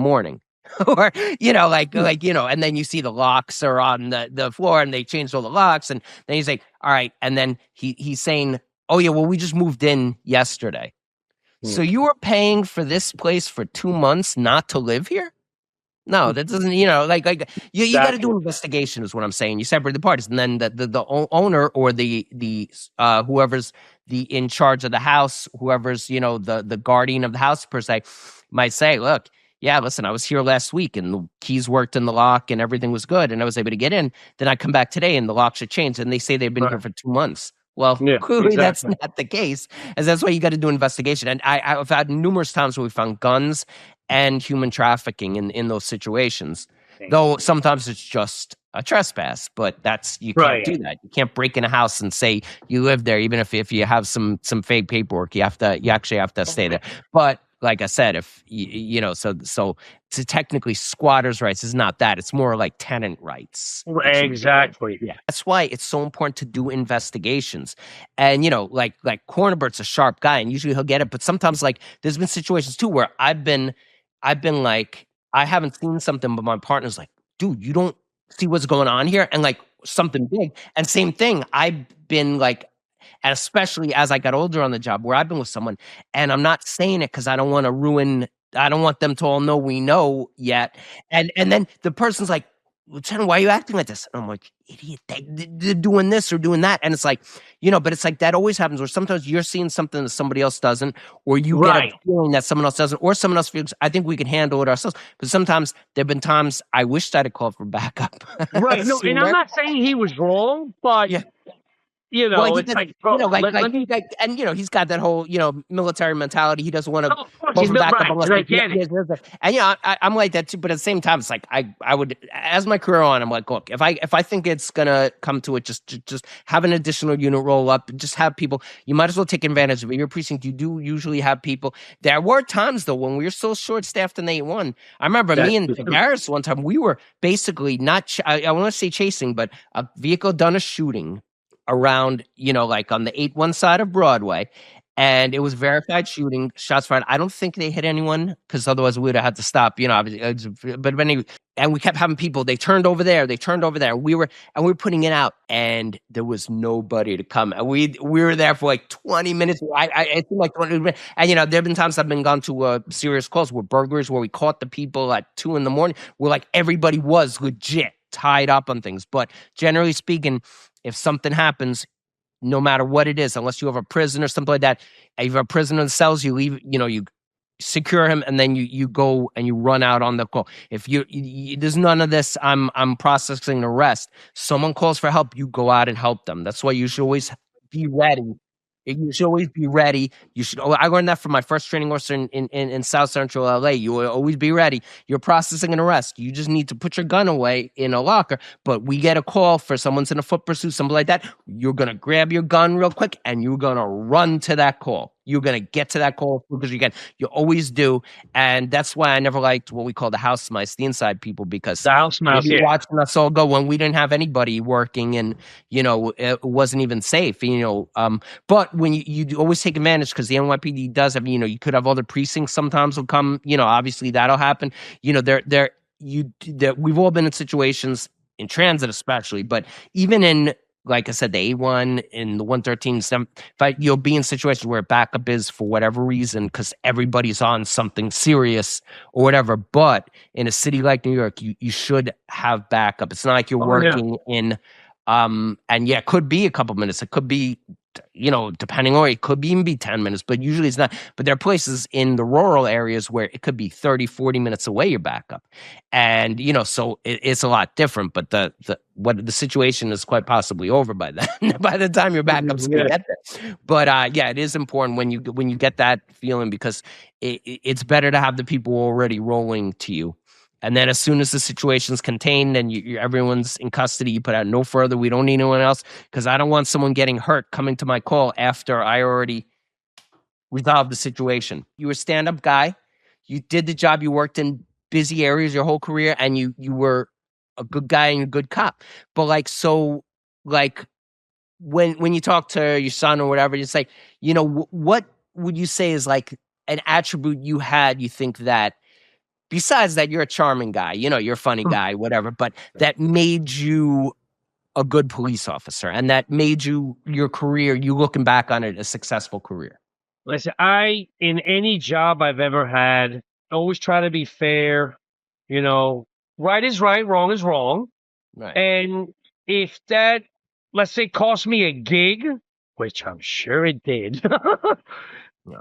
or, and then you see the locks are on the floor and they changed all the locks. And then he's like, all right. And then he's saying, oh yeah, well, we just moved in yesterday. So you were paying for this place for 2 months not to live here? No, that doesn't, you got to do investigation is what I'm saying. You separate the parties, and then the owner or the whoever's in charge of the house, whoever's, the guardian of the house per se, might say, look, yeah, listen, I was here last week and the keys worked in the lock and everything was good and I was able to get in. Then I come back today and the locks are changed and they say they've been here for 2 months. Well, clearly that's not the case, as that's why you got to do investigation. And I've had numerous times where we found guns and human trafficking in those situations, though sometimes it's just a trespass, but you can't do that. You can't break in a house and say you live there, even if you have some fake paperwork. You actually have to stay there. But like I said, if so to technically squatters' rights is not that. It's more like tenant rights. Exactly. Yeah. That's why it's so important to do investigations. And like Cornerbert's a sharp guy, and usually he'll get it. But sometimes, like, there's been situations too where I've been like, I haven't seen something, but my partner's like, dude, you don't see what's going on here, and like something big. And same thing, I've been like, and especially as I got older on the job, where I've been with someone, and I'm not saying it because I don't want to ruin. I don't want them to all know we know yet. And then the person's like, Lieutenant, why are you acting like this? And I'm like, idiot, they're doing this or doing that. And it's like, but it's like that always happens where sometimes you're seeing something that somebody else doesn't, or you get a feeling that someone else doesn't, or someone else feels, I think we can handle it ourselves. But sometimes there have been times I wished I'd have called for backup. Right. No, and I'm not saying he was wrong, but it's he's got that whole, military mentality. He doesn't want to call for backup unless and I'm like that too. But at the same time, it's like I would, as my career on, I'm like, look, if I think it's gonna come to it, just have an additional unit roll up, just have people. You might as well take advantage of it. Your precinct, you do usually have people. There were times though when we were so short staffed in 8-1. I remember me and Garris one time, we were basically not. I want to say chasing, but a vehicle done a shooting around, like on the 8-1 side of Broadway. and it was verified shooting, shots fired. I don't think they hit anyone because otherwise we would have had to stop. Obviously, but anyway, and we kept having people. They turned over there. They turned over there. We were putting it out, and there was nobody to come. And we were there for like 20 minutes. I think like 20 minutes. And there have been times I've been gone to serious calls with burglars where we caught the people at 2 a.m. where like everybody was legit tied up on things. But generally speaking, if something happens, no matter what it is, unless you have a prison or something like that, if you have a prisoner that sells, you leave, you secure him, and then you go and you run out on the call. If you there's none of this, I'm processing an arrest. Someone calls for help, you go out and help them. That's why you should always be ready. You should always be ready. I learned that from my first training officer in South Central LA. You will always be ready. You're processing an arrest. You just need to put your gun away in a locker. But we get a call for someone's in a foot pursuit, something like that. You're going to grab your gun real quick and you're going to run to that call. You're going to get to that call because you can. You always do. And that's why I never liked what we call the house mice, the inside people, because the house mouse, they'd be watching us all go when we didn't have anybody working and, it wasn't even safe, but when you always take advantage because the NYPD does have, you could have other precincts sometimes will come, obviously that'll happen. We've all been in situations in transit, especially, but even in, like I said, the A1 in the 113, you'll be in situations where backup is for whatever reason because everybody's on something serious or whatever. But in a city like New York, you should have backup. It's not like you're working in, it could be a couple minutes. It could be, depending on it could even be 10 minutes, but usually it's not. But there are places in the rural areas where it could be 30, 40 minutes away, your backup. And, so it's a lot different, but the situation is quite possibly over by then, by the time your backup's going to get there. But it is important when you get that feeling because it's better to have the people already rolling to you. And then as soon as the situation's contained and everyone's in custody, you put out no further. We don't need anyone else because I don't want someone getting hurt coming to my call after I already resolved the situation. You were a stand-up guy. You did the job. You worked in busy areas your whole career, and you were a good guy and a good cop. But when you talk to your son or whatever, you say, what would you say is like an attribute you had, you think that, besides that, you're a charming guy, you're a funny guy, whatever, but that made you a good police officer and that made your career, you looking back on it, a successful career? Listen, in any job I've ever had, always try to be fair. Right is right, wrong is wrong. Right. And if that, let's say, cost me a gig, which I'm sure it did,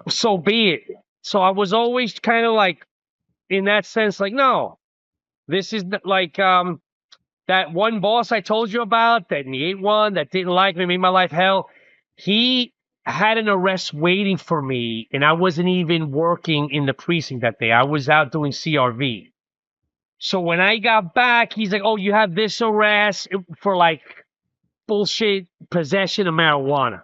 so be it. So I was always kind of like, in that sense, like, no, this is like that one boss I told you about, that in the 8-1, that didn't like me, made my life hell. He had an arrest waiting for me, and I wasn't even working in the precinct that day. I was out doing CRV. So when I got back, he's like, oh, you have this arrest for like bullshit possession of marijuana.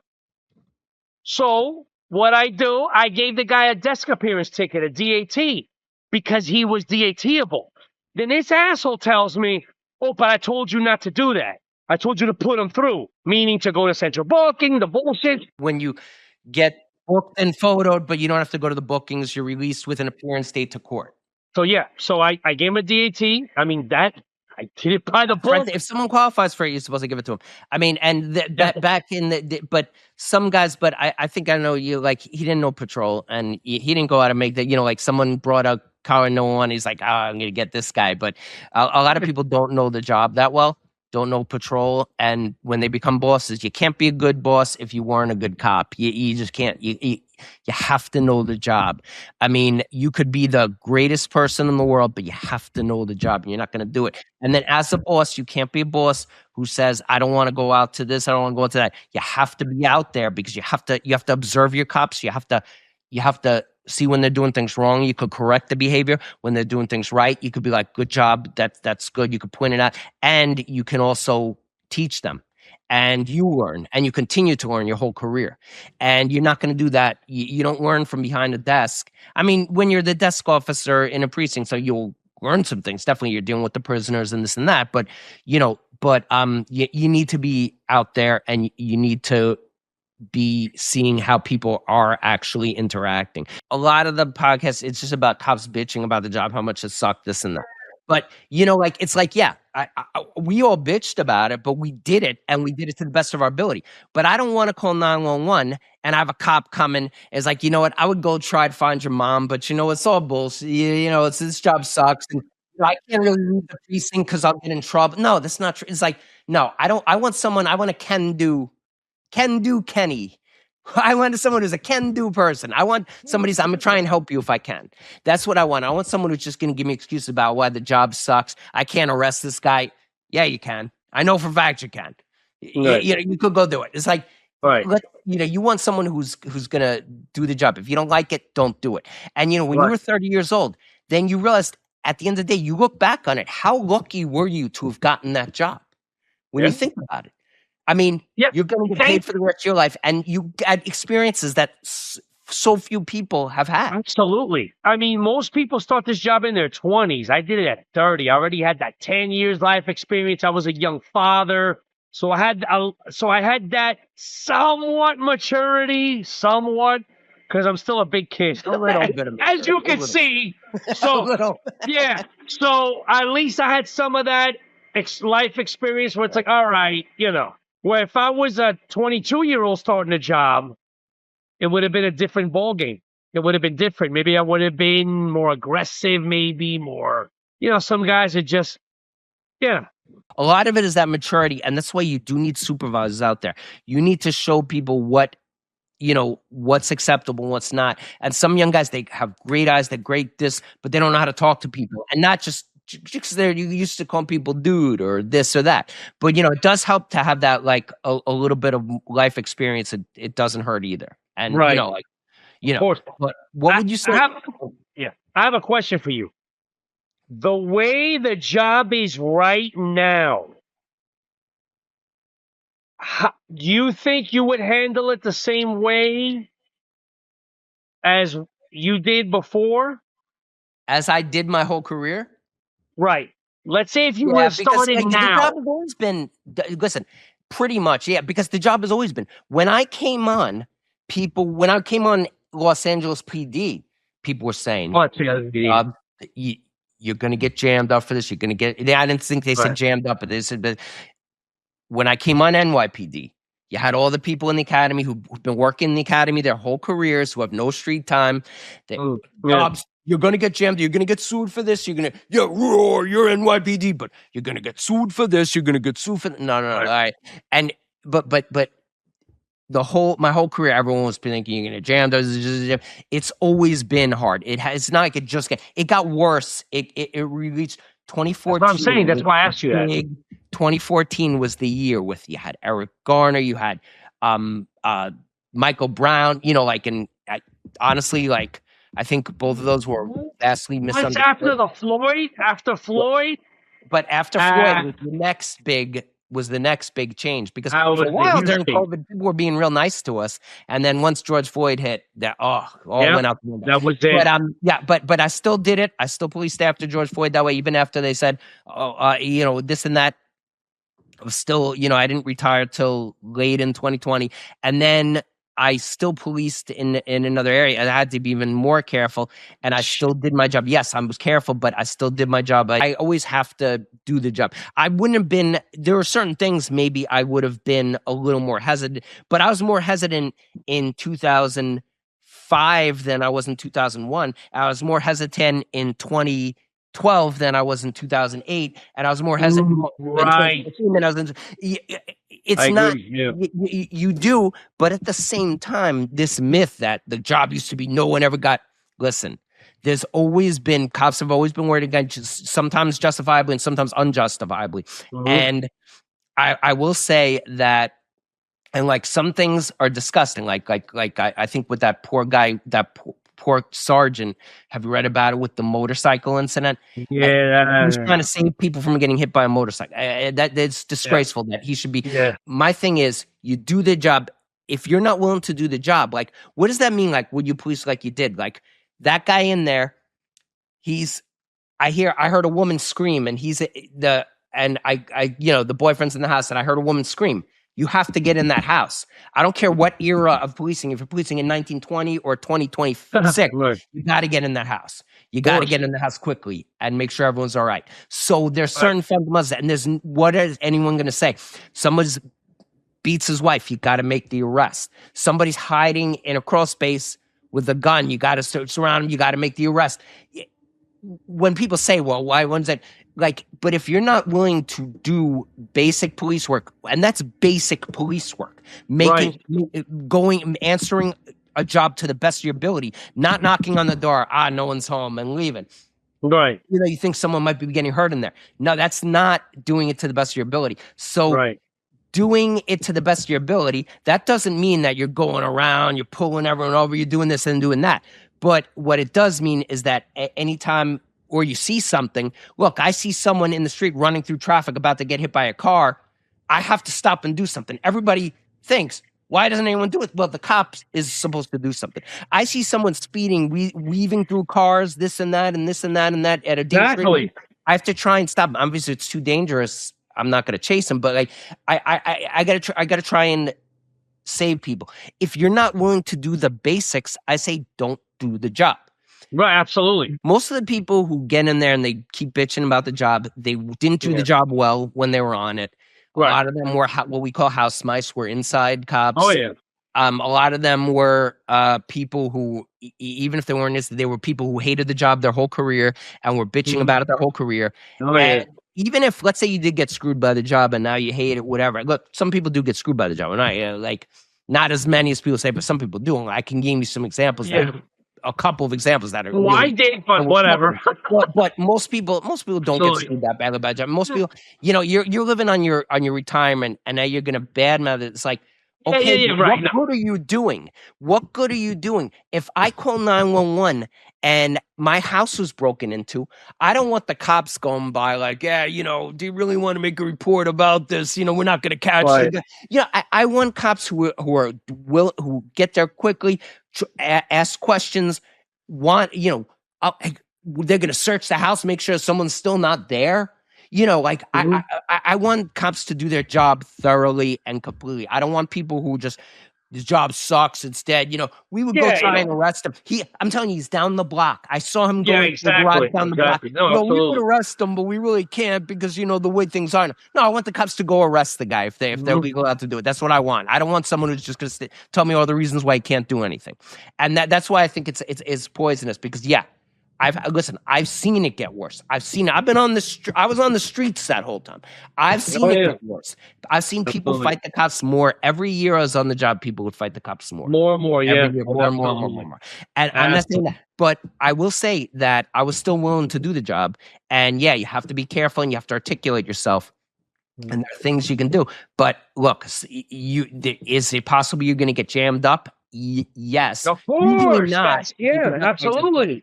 So what I do, I gave the guy a desk appearance ticket, a DAT, because he was DAT-able. Then this asshole tells me, oh, but I told you not to do that. I told you to put him through, meaning to go to central booking, the bullshit. When you get booked and photoed, but you don't have to go to the bookings, you're released with an appearance date to court. So I gave him a DAT. I mean, I did it by the book. If someone qualifies for it, you're supposed to give it to him. I mean, and that back in but some guys, but I think I know you, like, he didn't know patrol and he didn't go out and make that, like someone brought a car and no one, he's like, I'm going to get this guy. But a lot of people don't know the job that well, don't know patrol. And when they become bosses, you can't be a good boss if you weren't a good cop. You just can't. You have to know the job. I mean, you could be the greatest person in the world, but you have to know the job and you're not going to do it. And then as a boss, you can't be a boss who says, I don't want to go out to this, I don't want to go out to that. You have to be out there because you have to observe your cops. You have to see when they're doing things wrong. You could correct the behavior. When they're doing things right, you could be like, good job, that's good. You could point it out. And you can also teach them. And you learn, and you continue to learn your whole career. And you're not going to do that. You don't learn from behind a desk. I mean, when you're the desk officer in a precinct, so you'll learn some things. Definitely, you're dealing with the prisoners and this and that. But you need to be out there, and you need to be seeing how people are actually interacting. A lot of the podcasts, it's just about cops bitching about the job, how much it sucked, this and that. But like it's like, yeah, we all bitched about it, but we did it, and we did it to the best of our ability. But I don't want to call 911 and I have a cop coming. It's like, you know what? I would go try to find your mom, but it's all bullshit. It's this job sucks, and I can't really leave the precinct because I'll get in trouble. No, that's not true. It's like, no, I don't. I want someone. I want a can-do Kenny. I want someone who's a can-do person. I want somebody who's, I'm going to try and help you if I can. That's what I want. I want someone who's just going to give me excuses about why the job sucks. I can't arrest this guy. Yeah, you can. I know for a fact you can. Right. You could go do it. It's like, Right. you want someone who's going to do the job. If you don't like it, don't do it. And, when you were 30 years old, then you realized at the end of the day, you look back on it, how lucky were you to have gotten that job when you think about it? I mean, you're going to get paid for the rest of your life, and you get experiences that so few people have had. Absolutely. I mean, most people start this job in their 20s. I did it at 30. I already had that 10 years life experience. I was a young father. So I had that somewhat maturity, because I'm still a big kid. A little bit of as you can see. So yeah. So at least I had some of that life experience where it's like, all right, where if I was a 22-year-old starting a job, it would have been a different ballgame. It would have been different. Maybe I would have been more aggressive, maybe more, some guys are just, A lot of it is that maturity, and that's why you do need supervisors out there. You need to show people what's acceptable and what's not. And some young guys, they have great eyes, they're great this, but they don't know how to talk to people. And not just because you used to call people dude or this or that. But, it does help to have that, like, a little bit of life experience. It doesn't hurt either. And, right. Of course. But what would you say? I have a question for you. The way the job is right now, do you think you would handle it the same way as you did before? As I did my whole career? Right. Let's say if you were starting now. The job has always been, listen, pretty much, because the job has always been. When I came on Los Angeles PD, people were saying, you're going to get jammed up for this. You're going to get, I didn't think they said jammed up, but they said, but when I came on NYPD, you had all the people in the academy who've been working in the academy their whole careers, who have no street time. Jobs, you're going to get jammed. You're going to get sued for this. You're going to, you're NYPD, but you're going to get sued for this. You're going to get sued for that. No. All right. And, but my whole career, everyone was thinking you're going to jam. It's always been hard. It's not like it got worse. It reached 2014. That's what I'm saying. That's why I asked you that. 2014 was the year you had Eric Garner, you had Michael Brown, and honestly, like, I think both of those were vastly misunderstood. After Floyd? But after Floyd was the next big change, because for a while during COVID, people were being real nice to us, and then once George Floyd hit, that went out the window. That was it. But I still did it. I still policed after George Floyd that way, even after they said, this and that. I was still, I didn't retire till late in 2020, and then I still policed in another area, and I had to be even more careful, and I still did my job. Yes, I was careful, but I still did my job. I always have to do the job. I wouldn't have been, there were certain things maybe I would have been a little more hesitant, but I was more hesitant in 2005 than I was in 2001. I was more hesitant in 2012 than I was in 2008, and I was more hesitant than I was in. It's not, you do, but at the same time, this myth that the job used to be no one ever got, listen, there's always been, cops have always been worried against, sometimes justifiably and sometimes unjustifiably. Mm-hmm. And I will say that, and like some things are disgusting, like I think with that poor guy, poor sergeant, have you read about it with the motorcycle incident? Yeah, he was trying to save people from getting hit by a motorcycle. That's disgraceful. That he should be. Yeah. My thing is, you do the job. If you're not willing to do the job, like, what does that mean? Like, would you police like you did? Like that guy in there, I heard a woman scream, and the boyfriend's in the house, and I heard a woman scream. You have to get in that house. I don't care what era of policing. If you're policing in 1920 or 2026, Right. you got to get in that house. You got to get in the house quickly and make sure everyone's all right. So there's certain fundamentals, and what is anyone going to say? Someone's beats his wife, you got to make the arrest. Somebody's hiding in a crawl space with a gun, you got to surround him, you got to make the arrest. When people say, well, why one's that? Like, but if you're not willing to do basic police work, and that's basic police work, answering a job to the best of your ability, not knocking on the door, no one's home, and leaving. Right. You think someone might be getting hurt in there. No, that's not doing it to the best of your ability. So doing it to the best of your ability, that doesn't mean that you're going around, you're pulling everyone over, you're doing this and doing that. But what it does mean is that anytime or you see something, look, I see someone in the street running through traffic about to get hit by a car, I have to stop and do something. Everybody thinks, why doesn't anyone do it? Well, the cops is supposed to do something. I see someone speeding, weaving through cars, this and that, and this and that, and that at a dangerous rate. I have to try and stop him. Obviously, it's too dangerous. I'm not going to chase him, but like I gotta try and save people. If you're not willing to do the basics, I say don't do the job. Right, absolutely. Most of the people who get in there and they keep bitching about the job, they didn't do the job well when they were on it. A lot of them were what we call house mice, were inside cops. Oh yeah. A lot of them were people who, even if they weren't, they were people who hated the job their whole career and were bitching about it their whole career. And even if, let's say, you did get screwed by the job and now you hate it, whatever. Look, some people do get screwed by the job, and like not as many as people say, but some people do. I can give you some examples. A couple of examples that are. Well, really, I did, but whatever. but most people don't get screwed that badly by the job. Most people, you're living on your retirement, and now you're going to badmouth it. It's like, okay, what good are you doing? What good are you doing? If I call 911 and my house was broken into, I don't want the cops going by like, do you really want to make a report about this? We're not going to catch you. I want cops who get there quickly, ask questions, they're going to search the house, make sure someone's still not there. I want cops to do their job thoroughly and completely. I don't want people who just, his job sucks. Instead, we would go try and arrest him. I'm telling you, he's down the block. I saw him going to the garage down the block. No, we would arrest him, but we really can't because, the way things are. No, I want the cops to go arrest the guy if they're legal out to do it. That's what I want. I don't want someone who's just going to tell me all the reasons why he can't do anything. And that's why I think it's poisonous because, I've seen it get worse. I've seen it. I've been on the I was on the streets that whole time. I've seen it get worse. I've seen people fight the cops more. Every year I was on the job, people would fight the cops more. More and more, more and more. And I'm not saying that. But I will say that I was still willing to do the job. And you have to be careful and you have to articulate yourself. And there are things you can do. But look, is it possible you're going to get jammed up? Yes. Of course. Not. Absolutely.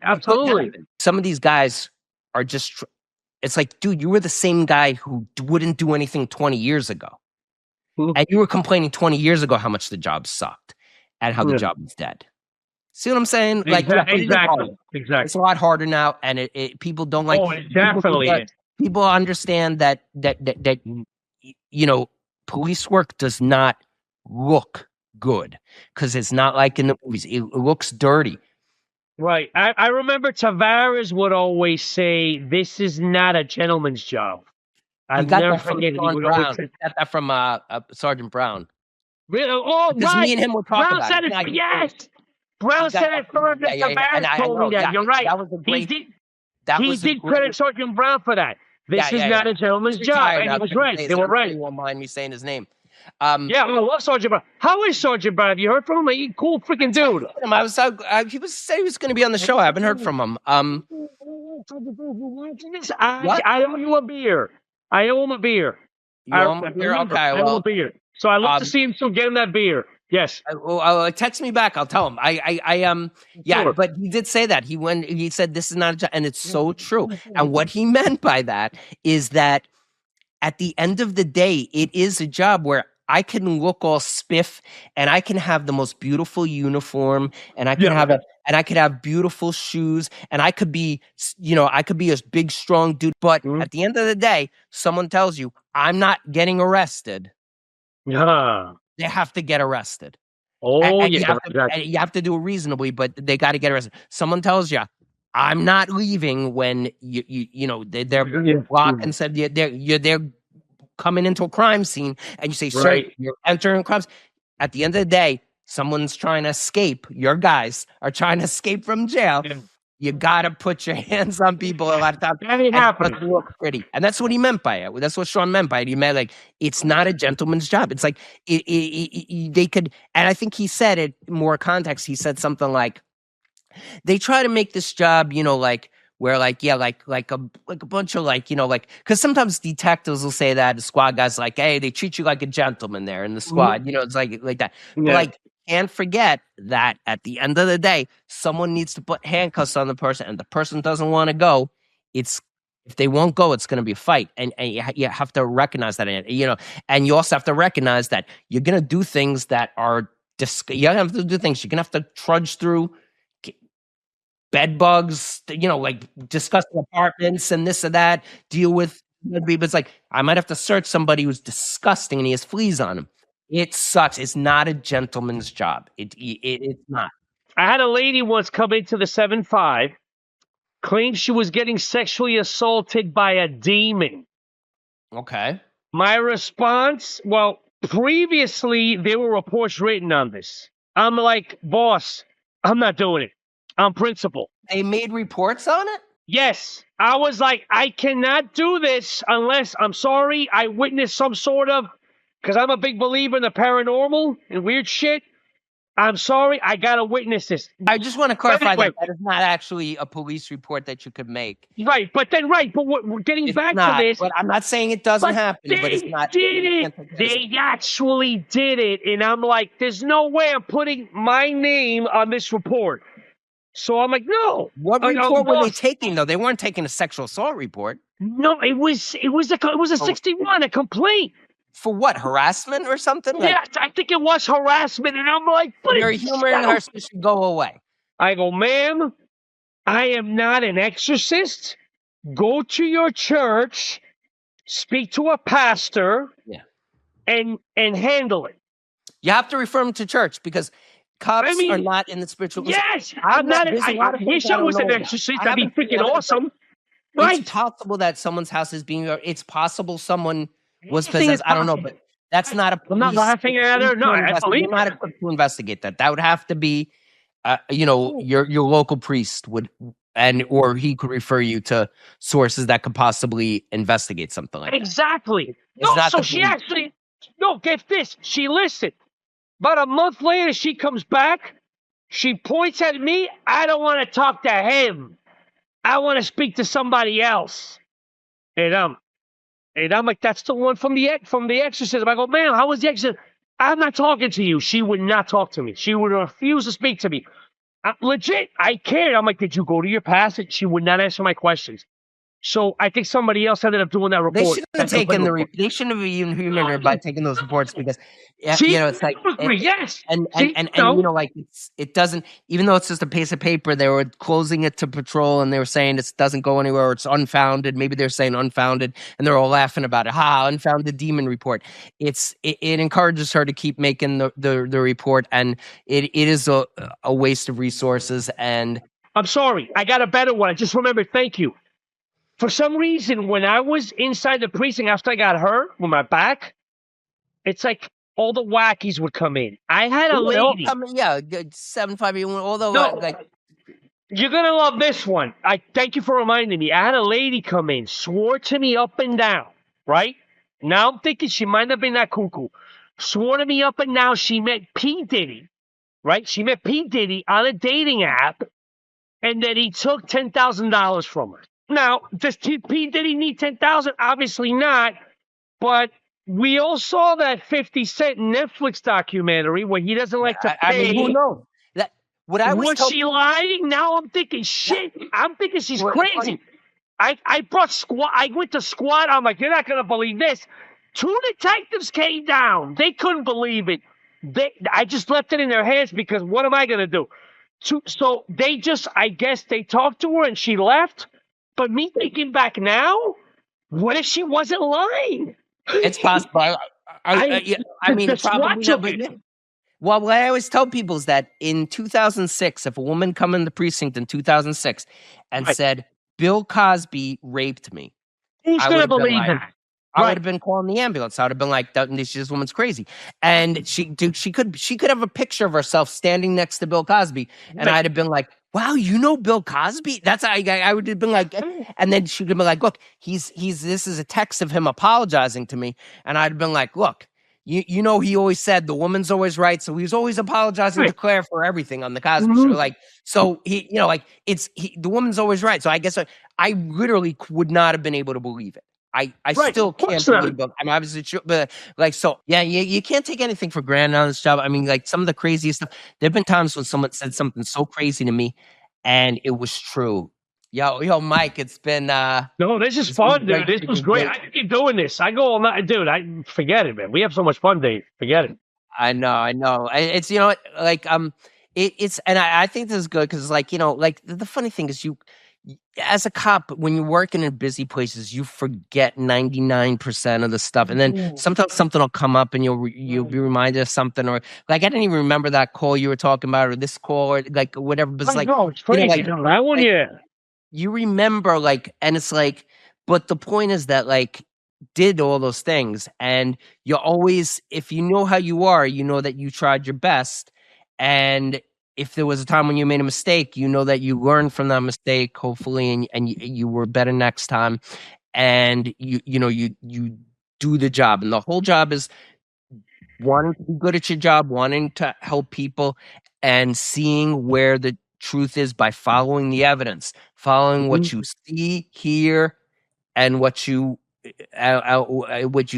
Some of these guys are just, it's like, dude, you were the same guy who wouldn't do anything 20 years ago. And you were complaining 20 years ago how much the job sucked and how the job was dead. See what I'm saying? Exactly. It's a lot harder now. And people don't like. Oh, it definitely is. People understand that police work does not look good because it's not like in the movies. It looks dirty. Right. I remember Tavares would always say, "This is not a gentleman's job." I never forget. He would always say that from Sergeant Brown. Really? Oh, because me and him were talking about it. Yes. Brown said it first. Tavares told me that. You're right. That was a great. He did credit Sergeant Brown for that. This is not a gentleman's job. And he was right. They were right. You won't mind me saying his name. I love Sergeant Brown. How is Sergeant Brown? Have you heard from him? He's a cool freaking dude. He said he was going to be on the show. I haven't heard from him. I owe you a beer. I owe him a beer. You owe him a beer? Okay, I owe him a beer. So I love to see him still get him that beer. Yes. Text me back. I'll tell him. Sure. But he did say that. He said this is not a job, and it's so true. And what he meant by that is that at the end of the day, it is a job where I can look all spiff and I can have the most beautiful uniform and I can have beautiful shoes and I could be a big, strong dude. But at the end of the day, someone tells you I'm not getting arrested. Yeah. They have to get arrested. Oh, And yeah. and you have to do it reasonably, but they got to get arrested. Someone tells you, "I'm not leaving," when you know they're Yeah. blocked and said they're coming into a crime scene, and you say, "Sir, Right. you're entering crimes." At the end of the day, someone's trying to escape. Your guys are trying to escape from jail. Yeah. You gotta put your hands on people a lot of times, That ain't and it happening. doesn't look pretty. And that's what he meant by it. That's what Sean meant by it. He meant like it's not a gentleman's job. It's like they could, and I think he said it more context. He said something like, they try to make this job, like where like a bunch of like, because sometimes detectives will say that the squad guys like, hey, they treat you like a gentleman there in the squad, it's like that. But Yeah. like, can't forget that at the end of the day, someone needs to put handcuffs on the person, and the person doesn't want to go. It's If they won't go, it's going to be a fight, and you have to recognize that, and you also have to recognize that you're going to do things that are you have to do things. You're going to have to trudge through bed bugs, like disgusting apartments and this and that, deal with people. It's like, I might have to search somebody who's disgusting and he has fleas on him. It sucks. It's not a gentleman's job. It's not. I had a lady once come into the 7-5, claimed she was getting sexually assaulted by a demon. Okay. My response, well, previously there were reports written on this. I'm like, boss, I'm not doing it. I'm principal. They made reports on it? Yes. I was like, I cannot do this unless, I'm sorry, I witnessed some sort of, because I'm a big believer in the paranormal and weird shit. I'm sorry, I got to witness this. I just want to clarify anyway, that is not actually a police report that you could make. Right, but we're getting It's back not, to this. but I'm not saying it doesn't happen, but it's not. Did it. They actually did it. And I'm like, there's no way I'm putting my name on this report. So I'm like, no. What report were they taking, though? They weren't taking a sexual assault report. No, it was a 61, a complaint. For what, harassment or something? Yeah, I think it was harassment. And I'm like, but your humor and her should go away. I go, ma'am, I am not an exorcist. Go to your church, speak to a pastor, and handle it. You have to refer them to church because cops are not in the spiritual. Yes, I'm not. I wish I was an exorcist. That'd be freaking awesome. Right? It's possible that someone's house is being. It's possible someone was possessed. I don't know, but that's not a. I'm not laughing at her. No, I believe you're not equipped to investigate that. That would have to be, your local priest would, or he could refer you to sources that could possibly investigate something like that. Exactly. No, so she actually. No, get this. She listened. About a month later, she comes back. She points at me. I don't want to talk to him. I want to speak to somebody else. And I'm like, that's the one from the exorcism. I go, ma'am, how was the exorcism? I'm not talking to you. She would not talk to me. She would refuse to speak to me. Legit, I cared. I'm like, did you go to your pastor? She would not answer my questions. So I think somebody else ended up doing that report. They shouldn't have taken they shouldn't have even humored by taking those reports because it's like yes, and like it doesn't, even though it's just a piece of paper, they were closing it to patrol and they were saying it doesn't go anywhere, or it's unfounded. Maybe they're saying unfounded and they're all laughing about it. Unfounded demon report. It encourages her to keep making the report, and it is a waste of resources. And I'm sorry, I got a better one. I just remembered. Thank you. For some reason, when I was inside the precinct after I got hurt with my back, it's like all the wackies would come in. I had a lady. 7-5. Although, you're gonna love this one. I thank you for reminding me. I had a lady come in, swore to me up and down. Right now, I'm thinking she might have been that cuckoo. Swore to me up and down she met P. Diddy. Right? She met P. Diddy on a dating app, and that he took $10,000 from her. Now, does P. Diddy need 10,000? Obviously not. But we all saw that 50 Cent Netflix documentary where he doesn't like to pay. I mean, who knows? Was she lying? Now I'm thinking, shit. I'm thinking she's crazy. I brought squad. I went to squad. I'm like, you're not gonna believe this. 2 detectives came down. They couldn't believe it. I just left it in their hands because what am I gonna do? So they just, I guess they talked to her and she left. But me thinking back now, what if she wasn't lying? It's possible. Yeah, I mean, That's what probably not, took but it. yeah. Well, what I always tell people is that in 2006, if a woman come in the precinct in 2006 and Right. said, Bill Cosby raped me, Who's I would gonna have been believe like, that? I would Right. have been calling the ambulance. I would have been like, this woman's crazy. And she could have a picture of herself standing next to Bill Cosby. And Right. I'd have been like, wow, you know Bill Cosby? That's I would have been like, and then she could be like, look, this is a text of him apologizing to me. And I'd have been like, look, you know, he always said the woman's always right. So he was always apologizing to Right. Claire for everything on the Cosby show. Mhm. Like, so he, you know, like the woman's always right. So I guess I literally would not have been able to believe it. I Right. still Of course can't not. believe, but I'm obviously sure, but like, so yeah, you can't take anything for granted on this job. I mean, like some of the craziest stuff. There've been times when someone said something so crazy to me, and it was true. Yo, Mike, it's been No, this is it's been fun, dude. great This was speaking great. to I can keep doing this. I go all night, dude. I forget it, man. We have so much fun, Dave. Forget it. I know. It's you know what, like it's and I think this is good because like you know like the funny thing is as a cop when you're working in busy places you forget 99% of the stuff and then sometimes something will come up and you'll be reminded of something or like I didn't even remember that call you were talking about or this call or like whatever but it's I like know it's you know crazy. No, that one, like yeah. you remember like and it's like but the point is that like did all those things and you always if you know how you are you know that you tried your best and if there was a time when you made a mistake you know that you learned from that mistake hopefully and you were better next time and you know you do the job and the whole job is wanting to be good at your job wanting to help people and seeing where the truth is by following the evidence following what you see hear and what you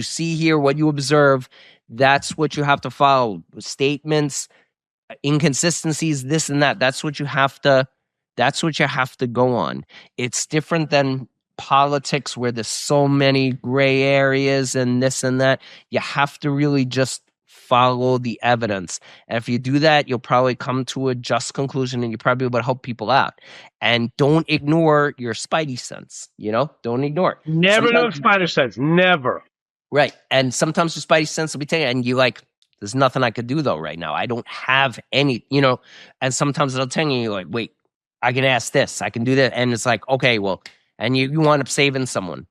see here, what you observe, that's what you have to follow. Statements, inconsistencies, this and that. That's what you have to. That's what you have to go on. It's different than politics where there's so many gray areas and this and that. You have to really just follow the evidence. And if you do that, you'll probably come to a just conclusion and you probably be able to help people out. And don't ignore your spidey sense, you know? Don't ignore it. Never know spider sense. Never. Right. And sometimes your spidey sense will be taken and you like, there's nothing I could do though right now. I don't have any, you know, and sometimes it'll tell you, you're like, wait, I can ask this, I can do that. And it's like, okay, well, and you wind up saving someone.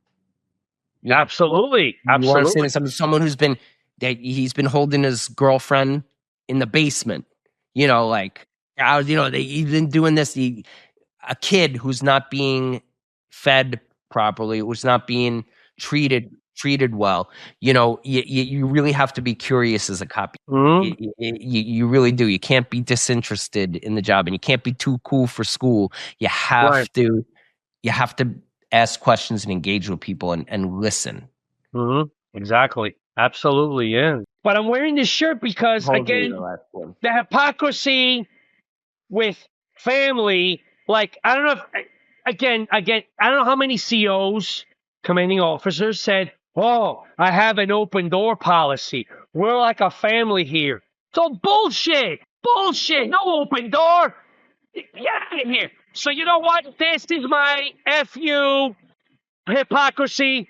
Yeah. Absolutely. You wind up Absolutely. saving someone who's been, he's been holding his girlfriend in the basement, you know, like, you know, he's been doing this, a kid who's not being fed properly, who's not being treated well. You know, you really have to be curious as a cop. Mhm. You really do. You can't be disinterested in the job, and you can't be too cool for school. You have Right. to. You have to ask questions and engage with people and listen. Exactly. Absolutely. Yeah. But I'm wearing this shirt because again, the hypocrisy with family. Like I don't know if again, I don't know how many COs, commanding officers, said, "Oh, I have an open door policy. We're like a family here." So bullshit, bullshit. No open door. Get out of here. So you know what? This is my FU hypocrisy.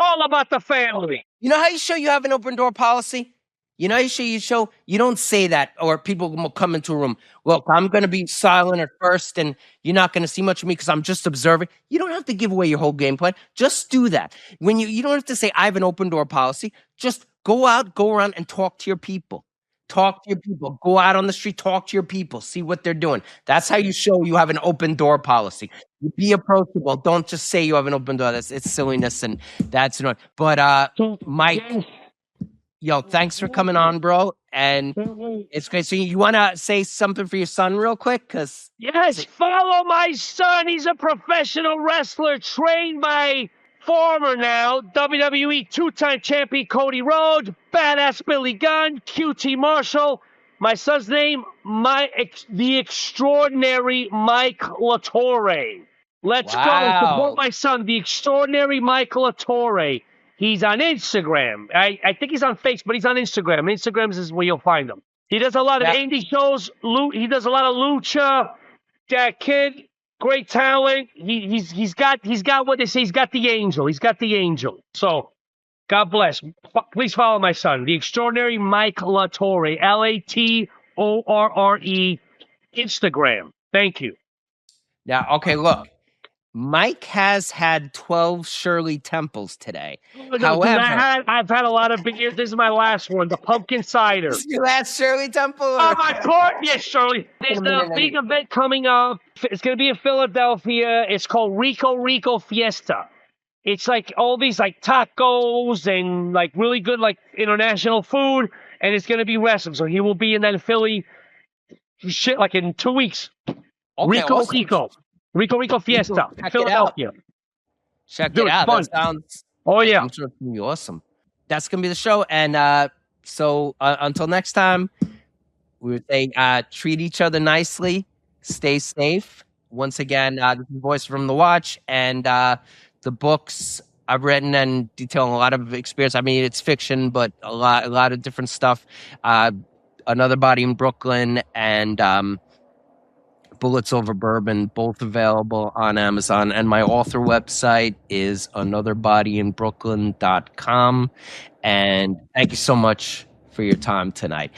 All about the family. You know how you show you have an open door policy? You know how you show you don't say that, or people will come into a room. Look, I'm going to be silent at first, and you're not going to see much of me because I'm just observing. You don't have to give away your whole game plan. Just do that. When you don't have to say I have an open door policy. Just go out, go around, and talk to your people. Talk to your people. Go out on the street, talk to your people, see what they're doing. That's how you show you have an open door policy. You be approachable. Don't just say you have an open door. It's silliness, and that's not. But Mike. Yo, thanks for coming on, bro. And it's great. So you want to say something for your son real quick? Yes, follow my son. He's a professional wrestler trained by former now WWE two-time champion Cody Rhodes, badass Billy Gunn, QT Marshall. My son's name, the extraordinary Mike LaTorre. Let's go support my son, the extraordinary Mike LaTorre. He's on Instagram. I think he's on Facebook, but he's on Instagram. Instagram is where you'll find him. He does a lot of indie shows. He does a lot of lucha. That kid, great talent. He's got what they say. He's got the angel. He's got the angel. So God bless. Please follow my son, the extraordinary Mike Latorre, Latorre, Instagram. Thank you. Now, okay, look. Mike has had 12 Shirley Temples today. Oh, no, dude, However, I've had a lot of beers. This is my last one, the pumpkin cider. this is your last Shirley Temple? Oh, my God. Yes, Shirley. There's Wait a a minute. big event coming up. It's going to be in Philadelphia. It's called Rico Fiesta. It's like all these like tacos and like really good like international food, and it's going to be wrestling. So he will be in that Philly shit like in 2 weeks. Okay, awesome. Rico Fiesta, Check Philadelphia. Check Dude, it out. fun. That sounds. Oh yeah. I'm sure it's gonna be awesome. That's gonna be the show. And so until next time, we would say treat each other nicely, stay safe. Once again, this is Voice from the Watch, and the books I've written and detailing a lot of experience. I mean, it's fiction, but a lot of different stuff. Another Body in Brooklyn and Bullets Over Bourbon, both available on Amazon. And my author website is anotherbodyinbrooklyn.com. And thank you so much for your time tonight.